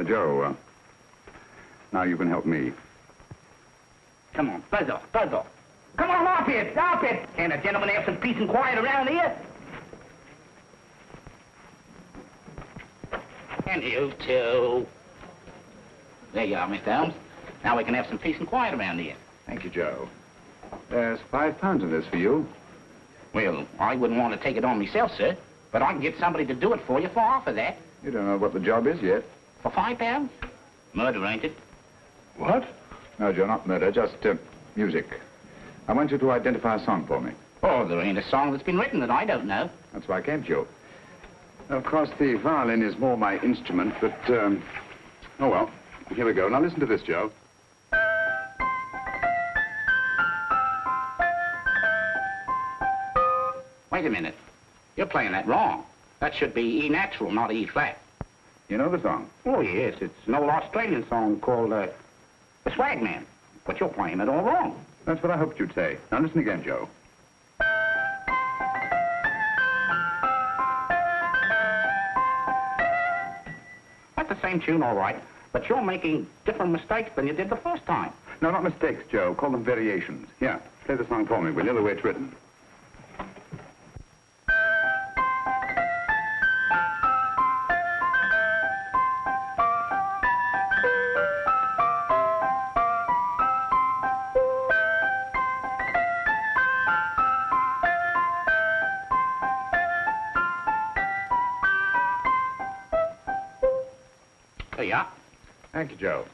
Joe, now you can help me. Come on, buzz off, buzz off. Come on, off it, off it. Can't a gentleman have some peace and quiet around here? And you too. There you are, Mr. Holmes. Now we can have some peace and quiet around here. Thank you, Joe. There's £5 in this for you. Well, I wouldn't want to take it on myself, sir, but I can get somebody to do it for you for half of that. You don't know what the job is yet. For £5? Murder, ain't it? What? No, Joe, not murder, just music. I want you to identify a song for me. Oh, there ain't a song that's been written that I don't know. That's why I came to you. Of course, the violin is more my instrument, but, oh, well, here we go. Now listen to this, Joe. Wait a minute. You're playing that wrong. That should be E natural, not E flat. You know the song? Oh, yes. It's an old Australian song called, The Swag Man. But you're playing it all wrong. That's what I hoped you'd say. Now listen again, Joe. That's the same tune, all right. But you're making different mistakes than you did the first time. No, not mistakes, Joe. Call them variations. Here, play the song for me, will you, the way it's written. There you are. Thank you, Joe.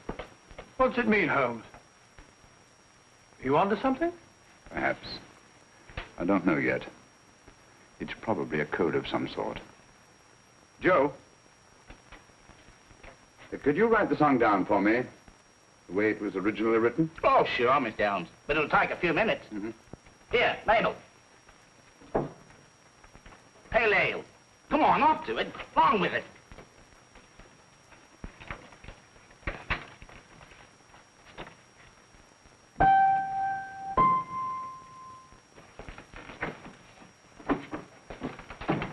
What's it mean, Holmes? You onto something? Perhaps. I don't know yet. It's probably a code of some sort. Joe? Could you write the song down for me? The way it was originally written? Oh, sure, Mr. Holmes. But it'll take a few minutes. Mm-hmm. Here, Mabel. Pale ale. Come on, off to it. Along with it.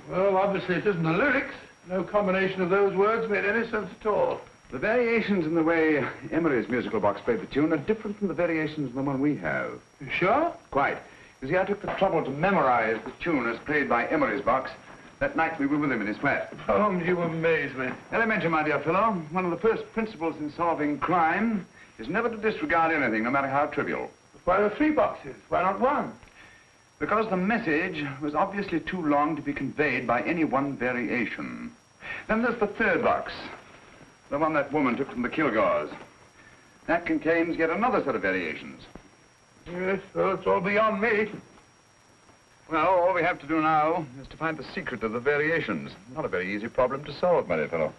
Well, obviously it isn't the lyrics. No combination of those words made any sense at all. The variations in the way Emery's musical box played the tune are different from the variations in the one we have. You sure? Quite. You see, I took the trouble to memorize the tune as played by Emery's box that night we were with him in his flat. Holmes, you amaze me. Elementary, my dear fellow. One of the first principles in solving crime is never to disregard anything, no matter how trivial. Why are there 3 boxes? Why not 1? Because the message was obviously too long to be conveyed by any one variation. Then there's the 3rd box, the one that woman took from the Kilgores. That contains yet another set of variations. Yes, well, it's all beyond me. Well, all we have to do now is to find the secret of the variations. Not a very easy problem to solve, my dear fellow.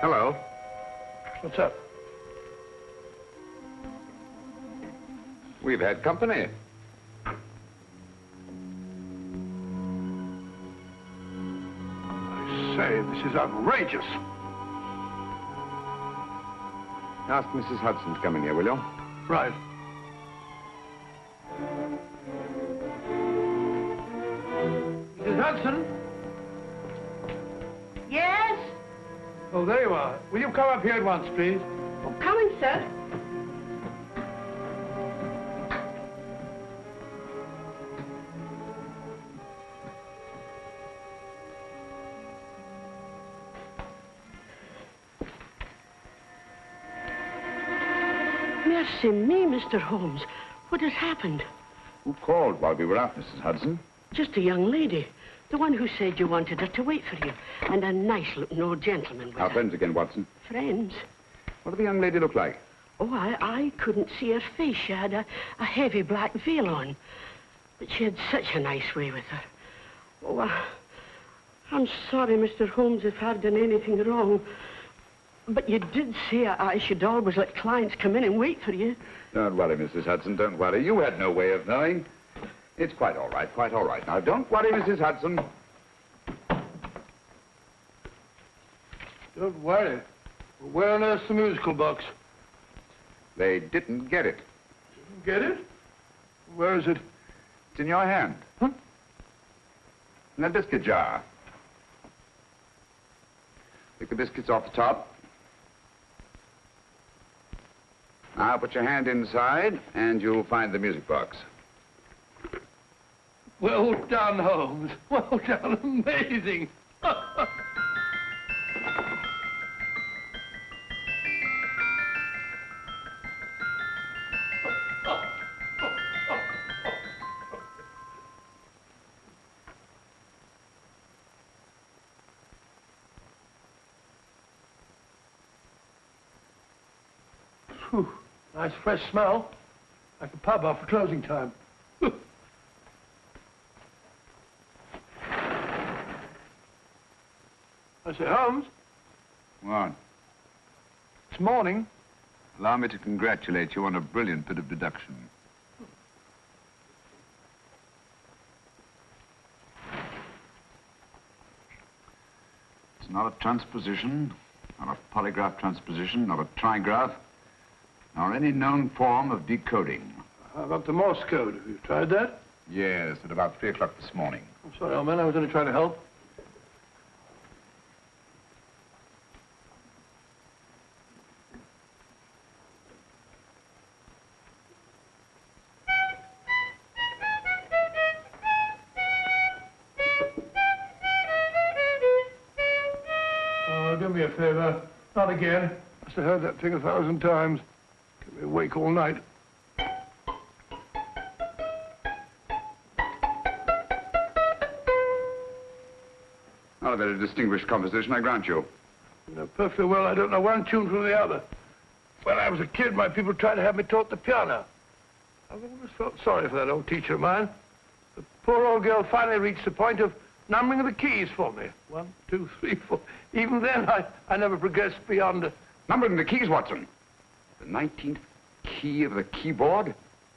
Hello. What's up? We've had company. I say, this is outrageous. Ask Mrs. Hudson to come in here, will you? Right. Mrs. Hudson? Yes? Oh, there you are. Will you come up here at once, please? Oh, coming, sir. Mercy me, Mr. Holmes. What has happened? Who called while we were out, Mrs. Hudson? Just a young lady. The one who said you wanted her to wait for you. And a nice-looking old gentleman with Our her. friends again, Watson. Friends? What did the young lady look like? Oh, I couldn't see her face. She had a heavy black veil on. But she had such a nice way with her. Oh, I'm sorry, Mr. Holmes, if I've done anything wrong. But you did say I should always let clients come in and wait for you. Don't worry, Mrs. Hudson, don't worry. You had no way of knowing. It's quite all right, quite all right. Now, don't worry, Mrs. Hudson. Don't worry. Where on earth's the musical box? They didn't get it. Didn't get it? Where is it? It's in your hand. Huh? In that biscuit jar. Pick the biscuits off the top. Now put your hand inside, and you'll find the music box. Well done, Holmes. Well done. Amazing. Whew. Nice fresh smell. Like a pub after closing time. I say, Holmes. What? It's morning. Allow me to congratulate you on a brilliant bit of deduction. It's not a transposition, not a polygraph transposition, not a trigraph, nor any known form of decoding. How about the Morse code? Have you tried that? Yes, at about 3 o'clock this morning. I'm sorry, old man. I was only trying to help. Oh, do me a favor. Not again. Must have heard that thing 1,000 times. Kept me awake all night. Not a very distinguished composition, I grant you. You know perfectly well I don't know one tune from the other. When I was a kid, my people tried to have me taught the piano. I've always felt sorry for that old teacher of mine. The poor old girl finally reached the point of numbering the keys for me. 1, 2, 3, 4. Even then, I never progressed beyond... Numbering the keys, Watson. The 19th key of the keyboard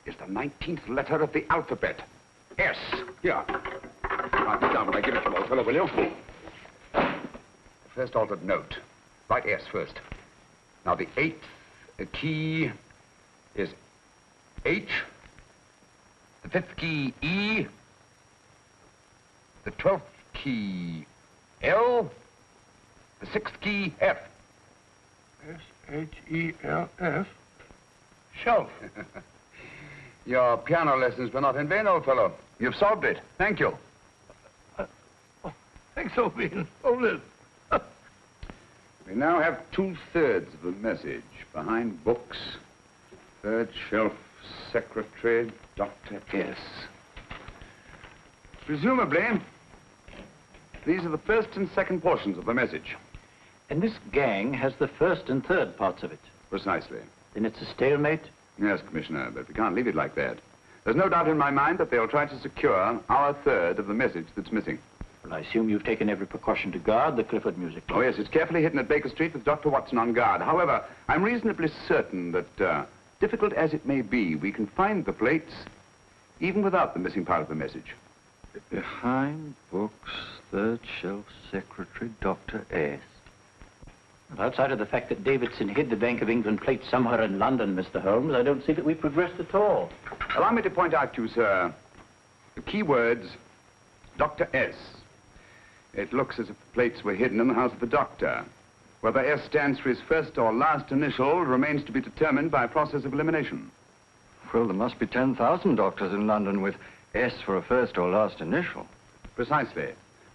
is the 19th letter of the alphabet. S. Here. Write it down when I give it to you, old fellow, will you? The first altered note. Write S first. Now, the 8th key is H. The 5th key, E. The 12th key, L. The 6th key, F. S-H-E-L-F. Shelf. Your piano lessons were not in vain, old fellow. You've solved it. Thank you. Thanks, old bean. Oh, Liz. We now have 2/3 of the message. Behind books, third shelf, secretary, Dr. S. Presumably, these are the first and second portions of the message. And this gang has the first and third parts of it. Precisely. Then it's a stalemate? Yes, Commissioner, but we can't leave it like that. There's no doubt in my mind that they'll try to secure our third of the message that's missing. Well, I assume you've taken every precaution to guard the Clifford music box. Oh, yes, it's carefully hidden at Baker Street with Dr. Watson on guard. However, I'm reasonably certain that, difficult as it may be, we can find the plates even without the missing part of the message. Behind books, third shelf, secretary, Dr. S. Well, outside of the fact that Davidson hid the Bank of England plate somewhere in London, Mr. Holmes, I don't see that we've progressed at all. Allow me to point out to you, sir, the key words, Dr. S. It looks as if the plates were hidden in the house of the doctor. Whether S stands for his first or last initial remains to be determined by a process of elimination. Well, there must be 10,000 doctors in London with S for a first or last initial. Precisely.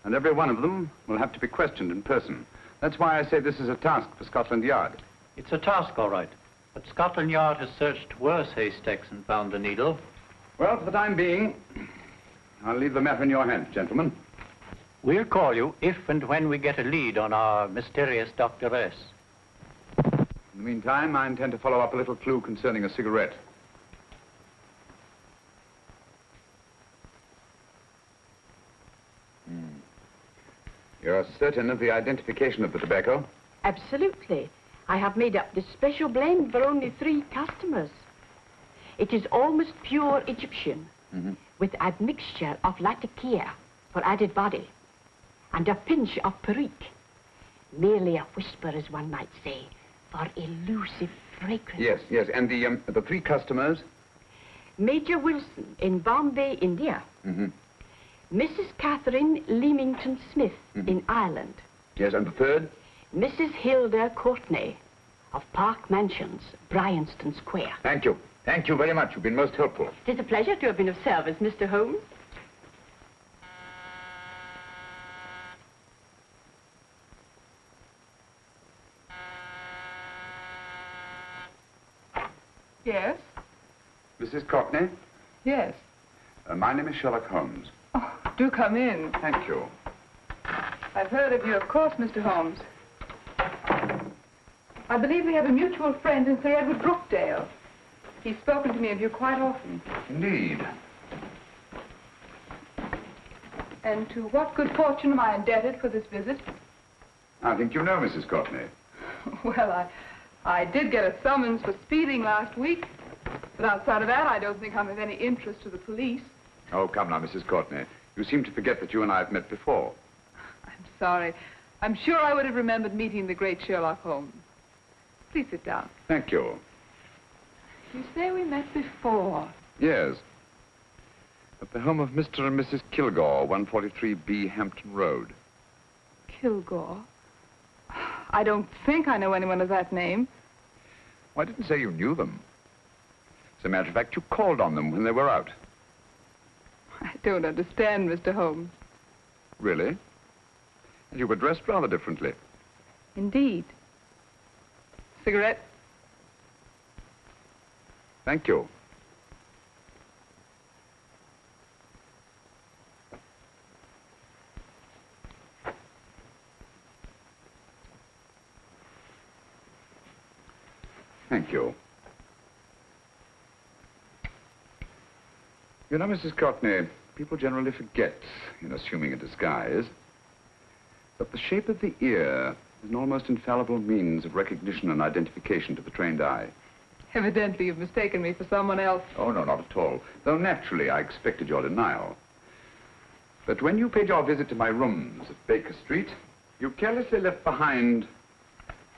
And every one of them will have to be questioned in person. That's why I say this is a task for Scotland Yard. It's a task, all right. But Scotland Yard has searched worse haystacks and found the needle. Well, for the time being, I'll leave the matter in your hands, gentlemen. We'll call you if and when we get a lead on our mysterious Dr. S. In the meantime, I intend to follow up a little clue concerning a cigarette. You're certain of the identification of the tobacco? Absolutely. I have made up this special blend for only 3 customers. It is almost pure Egyptian, with admixture of latakia for added body, and a pinch of perique. Merely a whisper, as one might say, for elusive fragrance. Yes, yes. And the 3 customers? Major Wilson in Bombay, India. Mrs. Catherine Leamington Smith in Ireland. Yes, and the 3rd? Mrs. Hilda Courtney of Park Mansions, Bryanston Square. Thank you. Thank you very much. You've been most helpful. It is a pleasure to have been of service, Mr. Holmes. Yes? Mrs. Courtney? Yes. My name is Sherlock Holmes. Oh, do come in. Thank you. I've heard of you, of course, Mr. Holmes. I believe we have a mutual friend in Sir Edward Brookdale. He's spoken to me of you quite often. Indeed. And to what good fortune am I indebted for this visit? I think you know Mrs. Courtney. Well, I did get a summons for speeding last week, but outside of that, I don't think I'm of any interest to the police. Oh, come now, Mrs. Courtney. You seem to forget that you and I have met before. I'm sorry. I'm sure I would have remembered meeting the great Sherlock Holmes. Please sit down. Thank you. You say we met before. Yes. At the home of Mr. and Mrs. Kilgore, 143B Hampton Road. Kilgore? I don't think I know anyone of that name. Well, I didn't say you knew them. As a matter of fact, you called on them when they were out. I don't understand, Mr. Holmes. Really? And you were dressed rather differently. Indeed. Cigarette? Thank you. Thank you. You know, Mrs. Courtney, people generally forget, in assuming a disguise, that the shape of the ear is an almost infallible means of recognition and identification to the trained eye. Evidently, you've mistaken me for someone else. Oh, no, not at all. Though naturally, I expected your denial. But when you paid your visit to my rooms at Baker Street, you carelessly left behind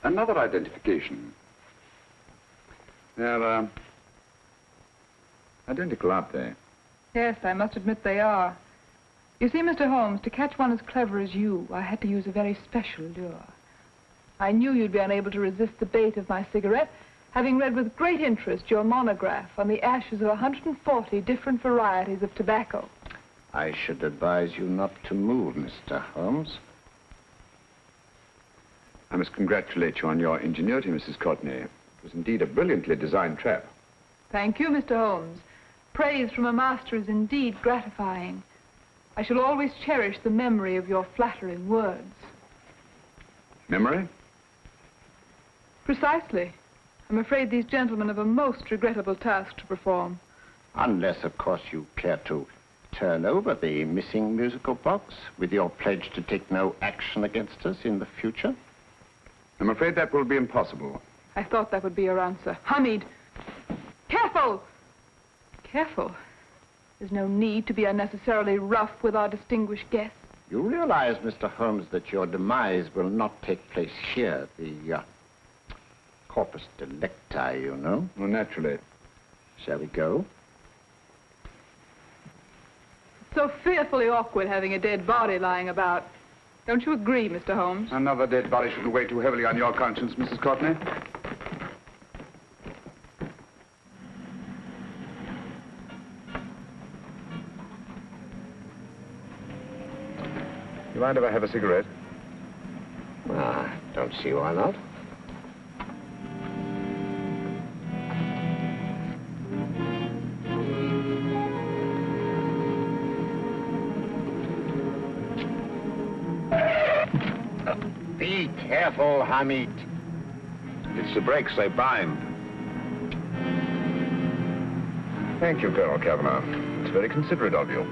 another identification. They're, identical, aren't they? Yes, I must admit they are. You see, Mr. Holmes, to catch one as clever as you, I had to use a very special lure. I knew you'd be unable to resist the bait of my cigarette, having read with great interest your monograph on the ashes of 140 different varieties of tobacco. I should advise you not to move, Mr. Holmes. I must congratulate you on your ingenuity, Mrs. Courtney. It was indeed a brilliantly designed trap. Thank you, Mr. Holmes. Praise from a master is indeed gratifying. I shall always cherish the memory of your flattering words. Memory? Precisely. I'm afraid these gentlemen have a most regrettable task to perform. Unless, of course, you care to turn over the missing musical box with your pledge to take no action against us in the future. I'm afraid that will be impossible. I thought that would be your answer. Hamid! Careful! Careful. There's no need to be unnecessarily rough with our distinguished guests. You realize, Mr. Holmes, that your demise will not take place here. The corpus delicti, you know. Well, naturally. Shall we go? It's so fearfully awkward having a dead body lying about. Don't you agree, Mr. Holmes? Another dead body shouldn't weigh too heavily on your conscience, Mrs. Courtney. You mind if I have a cigarette? Don't see why not. Be careful, Hamid. It's the brakes, they bind. Thank you, Colonel Kavanagh. It's very considerate of you.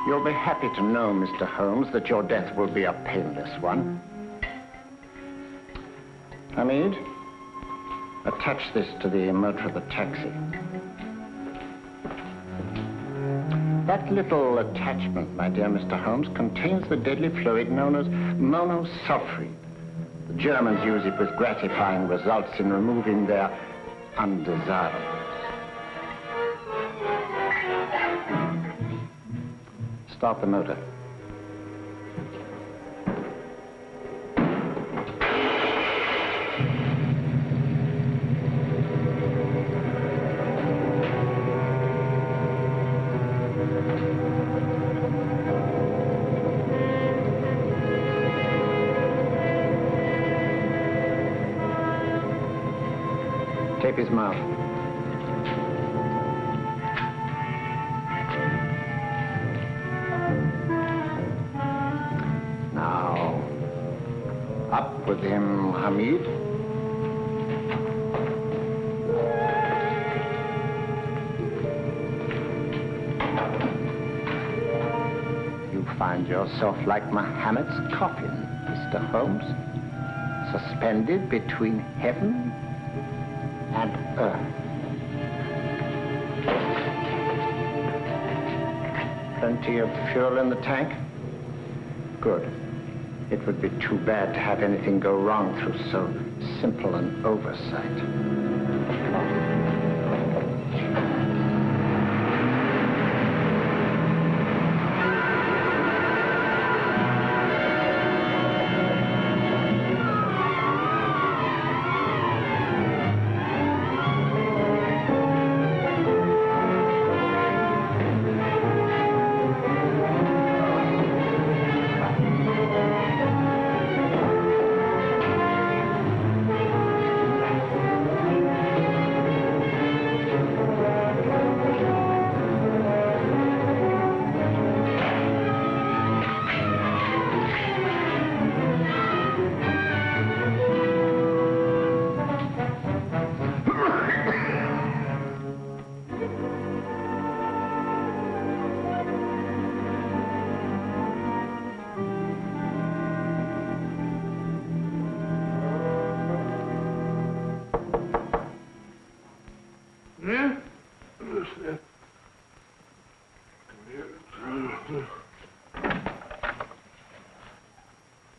You'll be happy to know, Mr. Holmes, that your death will be a painless one. Hamid, attach this to the motor of the taxi. That little attachment, my dear Mr. Holmes, contains the deadly fluid known as monosulfide. The Germans use it with gratifying results in removing their undesirables. Start the motor. Tape his mouth. Up with him, Hamid. You find yourself like Muhammad's coffin, Mr. Holmes, suspended between heaven and earth. Plenty of fuel in the tank? Good. It would be too bad to have anything go wrong through so simple an oversight.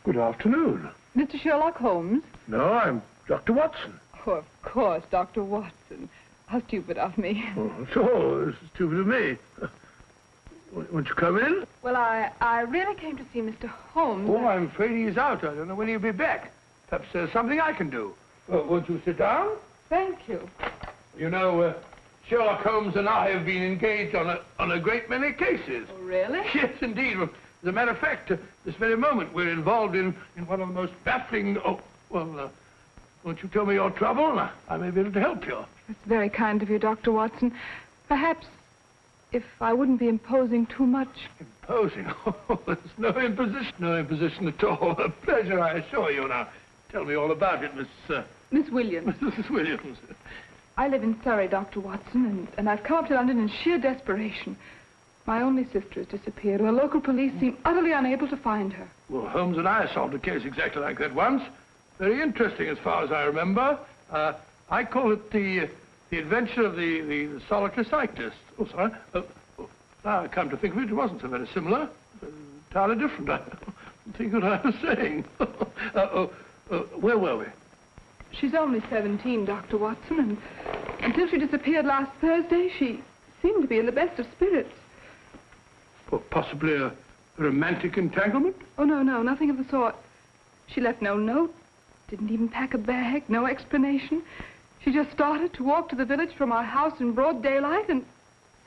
Good afternoon. Mr. Sherlock Holmes? No, I'm Dr. Watson. Oh, of course, Dr. Watson. How stupid of me. Oh, so, this is stupid of me. Won't you come in? Well, I really came to see Mr. Holmes. Oh, I'm afraid he's out. I don't know when he'll be back. Perhaps there's something I can do. Won't you sit down? Thank you. You know, Sherlock Holmes and I have been engaged on a great many cases. Oh, really? Yes, indeed. Well, as a matter of fact, this very moment we're involved in one of the most baffling... won't you tell me your trouble? I may be able to help you. That's very kind of you, Dr. Watson. Perhaps if I wouldn't be imposing too much. Imposing? Oh, there's no imposition. No imposition at all. A pleasure, I assure you. Now, tell me all about it, Miss Williams. Mrs. Williams. I live in Surrey, Dr. Watson, and I've come up to London in sheer desperation. My only sister has disappeared, and the local police seem utterly unable to find her. Well, Holmes and I solved a case exactly like that once. Very interesting as far as I remember. I call it the adventure of the solitary cyclist. Oh, sorry. Now I come to think of it, it wasn't so very similar. Entirely different. I don't think what I was saying. Where were we? She's only 17, Dr. Watson, and until she disappeared last Thursday, she seemed to be in the best of spirits. Well, possibly a romantic entanglement? Oh, no, nothing of the sort. She left no note, didn't even pack a bag, no explanation. She just started to walk to the village from our house in broad daylight and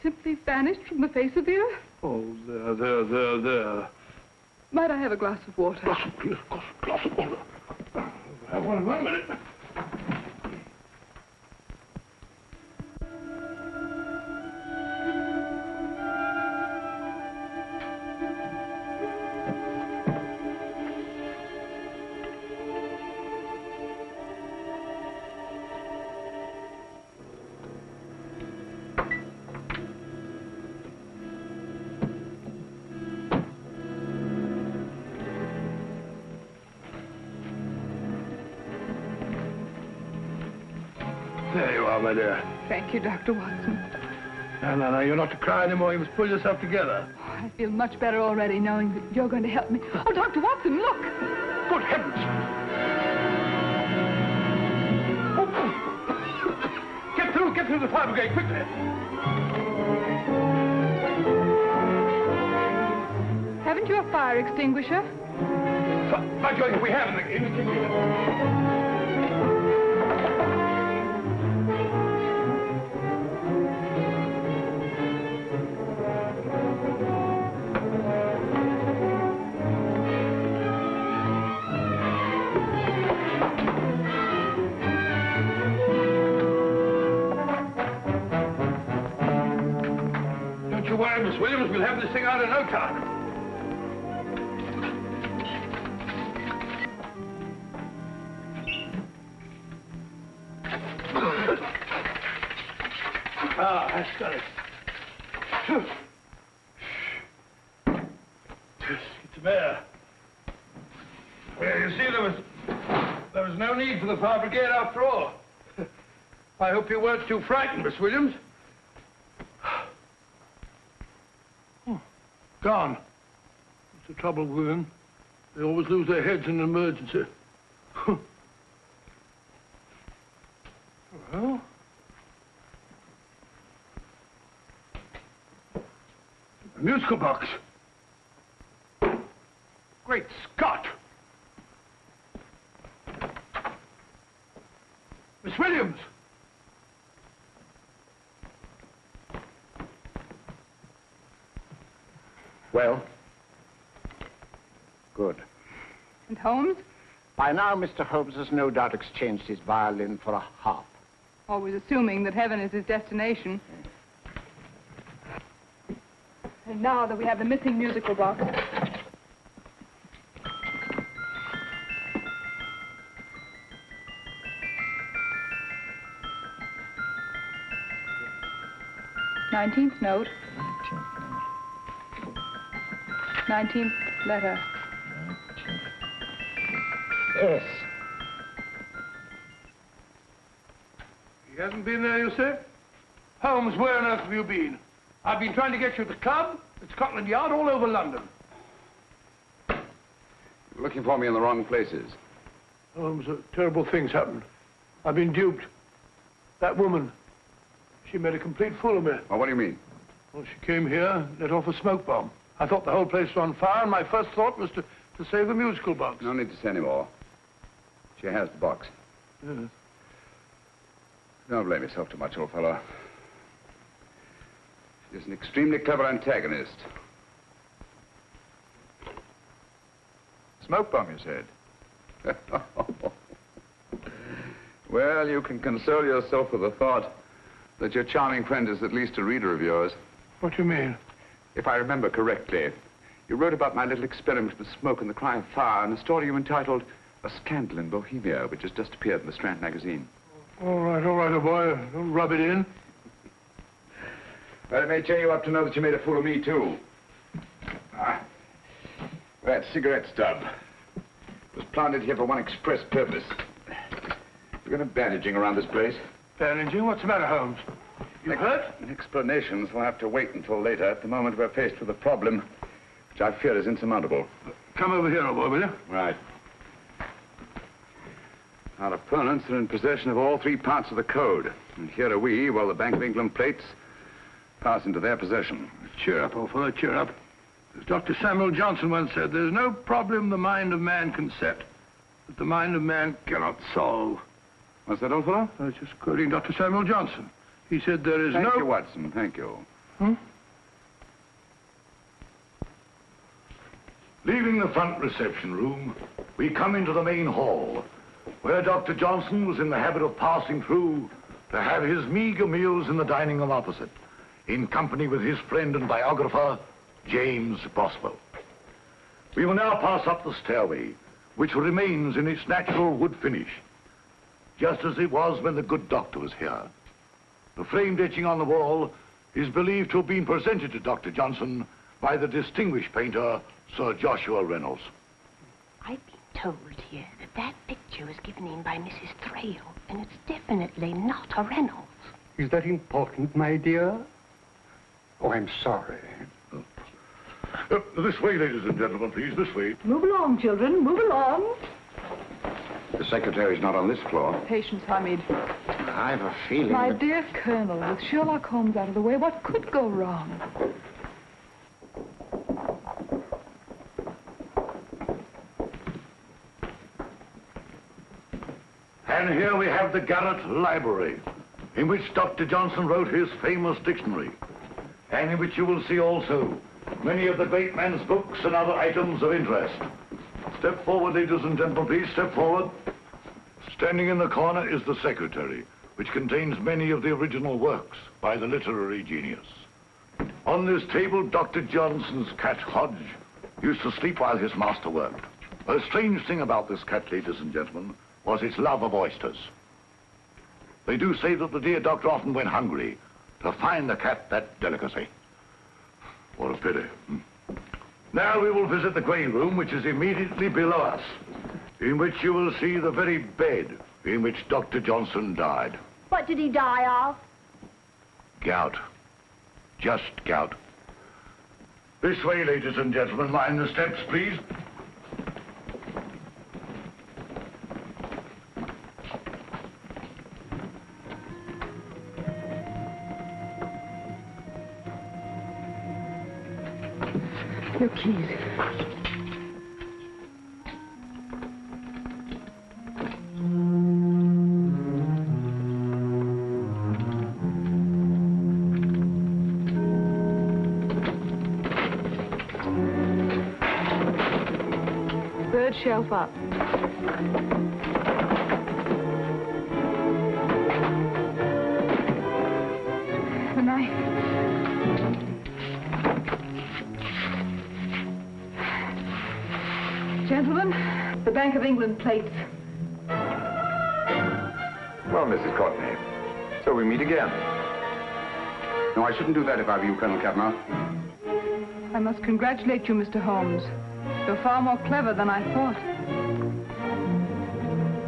simply vanished from the face of the earth. Oh, there. Might I have a glass of water? Glass of water. Have one minute. There you are, my dear. Thank you, Dr. Watson. No, you're not to cry anymore. You must pull yourself together. Oh, I feel much better already knowing that you're going to help me. Oh, Dr. Watson, look! Good heavens! Get through the fire brigade, quickly! Haven't you a fire extinguisher? By George, if we have in the kitchen. Don't you worry, Miss Williams. We'll have this thing out in no time. That's got it. It's there. Well, you see, there was no need for the fire brigade after all. I hope you weren't too frightened, Miss Williams. Gone. That's the trouble with them. They always lose their heads in an emergency. Well... a musical box. Great Scott! Miss Williams! Well? Good. And Holmes? By now, Mr. Holmes has no doubt exchanged his violin for a harp. Always assuming that heaven is his destination. And now that we have the missing musical box. Nineteenth note. 19th letter. Yes. He hasn't been there, you say? Holmes, where on earth have you been? I've been trying to get you at the club, at Scotland Yard, all over London. You're looking for me in the wrong places. Holmes, terrible things happened. I've been duped. That woman, she made a complete fool of me. Well, what do you mean? Well, she came here, let off a smoke bomb. I thought the whole place was on fire, and my first thought was to save the musical box. No need to say any more. She has the box. Yes. Don't blame yourself too much, old fellow. She's an extremely clever antagonist. Smoke bomb, you said? Well, you can console yourself with the thought that your charming friend is at least a reader of yours. What do you mean? If I remember correctly, you wrote about my little experiment with smoke and the cry of fire in a story you entitled A Scandal in Bohemia, which has just appeared in the Strand magazine. All right, old boy. Don't rub it in. Well, it may cheer you up to know that you made a fool of me, too. That cigarette stub was planted here for one express purpose. We're going to bandaging around this place. Bandaging? What's the matter, Holmes? You hurt? Explanations will have to wait until later. At the moment, we're faced with a problem which I fear is insurmountable. Come over here, old boy, will you? Right. Our opponents are in possession of all three parts of the code. And here are we, while the Bank of England plates pass into their possession. Cheer up, old fellow, cheer up. As Dr. Samuel Johnson once said, there's no problem the mind of man can set that the mind of man cannot solve. What's that, old fellow? I was just quoting Dr. Samuel Johnson. He said there is Thank you, Watson. Thank you. Leaving the front reception room, we come into the main hall, where Dr. Johnson was in the habit of passing through to have his meager meals in the dining room opposite, in company with his friend and biographer, James Boswell. We will now pass up the stairway, which remains in its natural wood finish, just as it was when the good doctor was here. The framed etching on the wall is believed to have been presented to Dr. Johnson by the distinguished painter, Sir Joshua Reynolds. I've been told here that that picture was given in by Mrs. Thrale, and it's definitely not a Reynolds. Is that important, my dear? Oh, I'm sorry. This way, ladies and gentlemen, please, this way. Move along, children, move along. The secretary's not on this floor. Patience, Hamid. I've a feeling My that... dear Colonel, with Sherlock Holmes out of the way, what could go wrong? And here we have the Garrett Library, in which Dr. Johnson wrote his famous dictionary, and in which you will see also many of the great man's books and other items of interest. Step forward, ladies and gentlemen, please, step forward. Standing in the corner is the secretary, which contains many of the original works by the literary genius. On this table, Dr. Johnson's cat, Hodge, used to sleep while his master worked. A strange thing about this cat, ladies and gentlemen, was its love of oysters. They do say that the dear doctor often went hungry to find the cat that delicacy. What a pity. Now we will visit the grey room, which is immediately below us, in which you will see the very bed in which Dr. Johnson died. What did he die of? Gout. Just gout. This way, ladies and gentlemen. Mind the steps, please. Your keys. Third shelf up. The knife. Gentlemen, the Bank of England plates. Well, Mrs. Courtney, so we meet again. No, I shouldn't do that if I were you, Colonel Cavanaugh. I must congratulate you, Mr. Holmes. You're far more clever than I thought.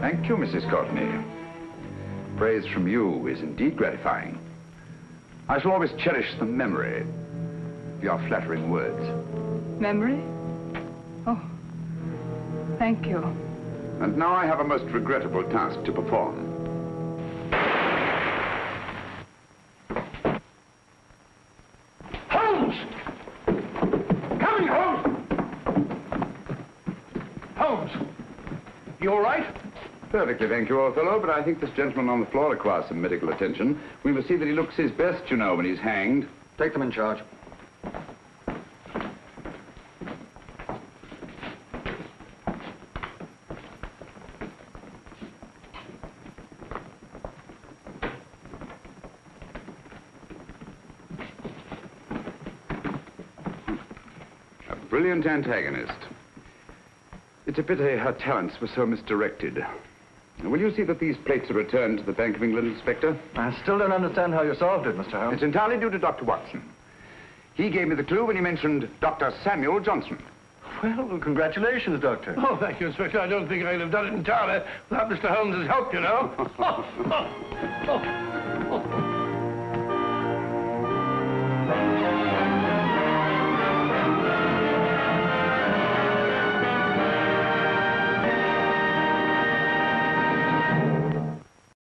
Thank you, Mrs. Courtney. Praise from you is indeed gratifying. I shall always cherish the memory of your flattering words. Memory? Oh, thank you. And now I have a most regrettable task to perform. Holmes! Coming, Holmes! Holmes! You all right? Perfectly, thank you, old fellow, but I think this gentleman on the floor requires some medical attention. We must see that he looks his best, you know, when he's hanged. Take them in charge. A brilliant antagonist. It's a pity her talents were so misdirected. Will you see that these plates are returned to the Bank of England, Inspector? I still don't understand how you solved it, Mr. Holmes. It's entirely due to Dr. Watson. He gave me the clue when he mentioned Dr. Samuel Johnson. Well, congratulations, Doctor. Oh, thank you, Inspector. I don't think I'd have done it entirely without Mr. Holmes's help, you know.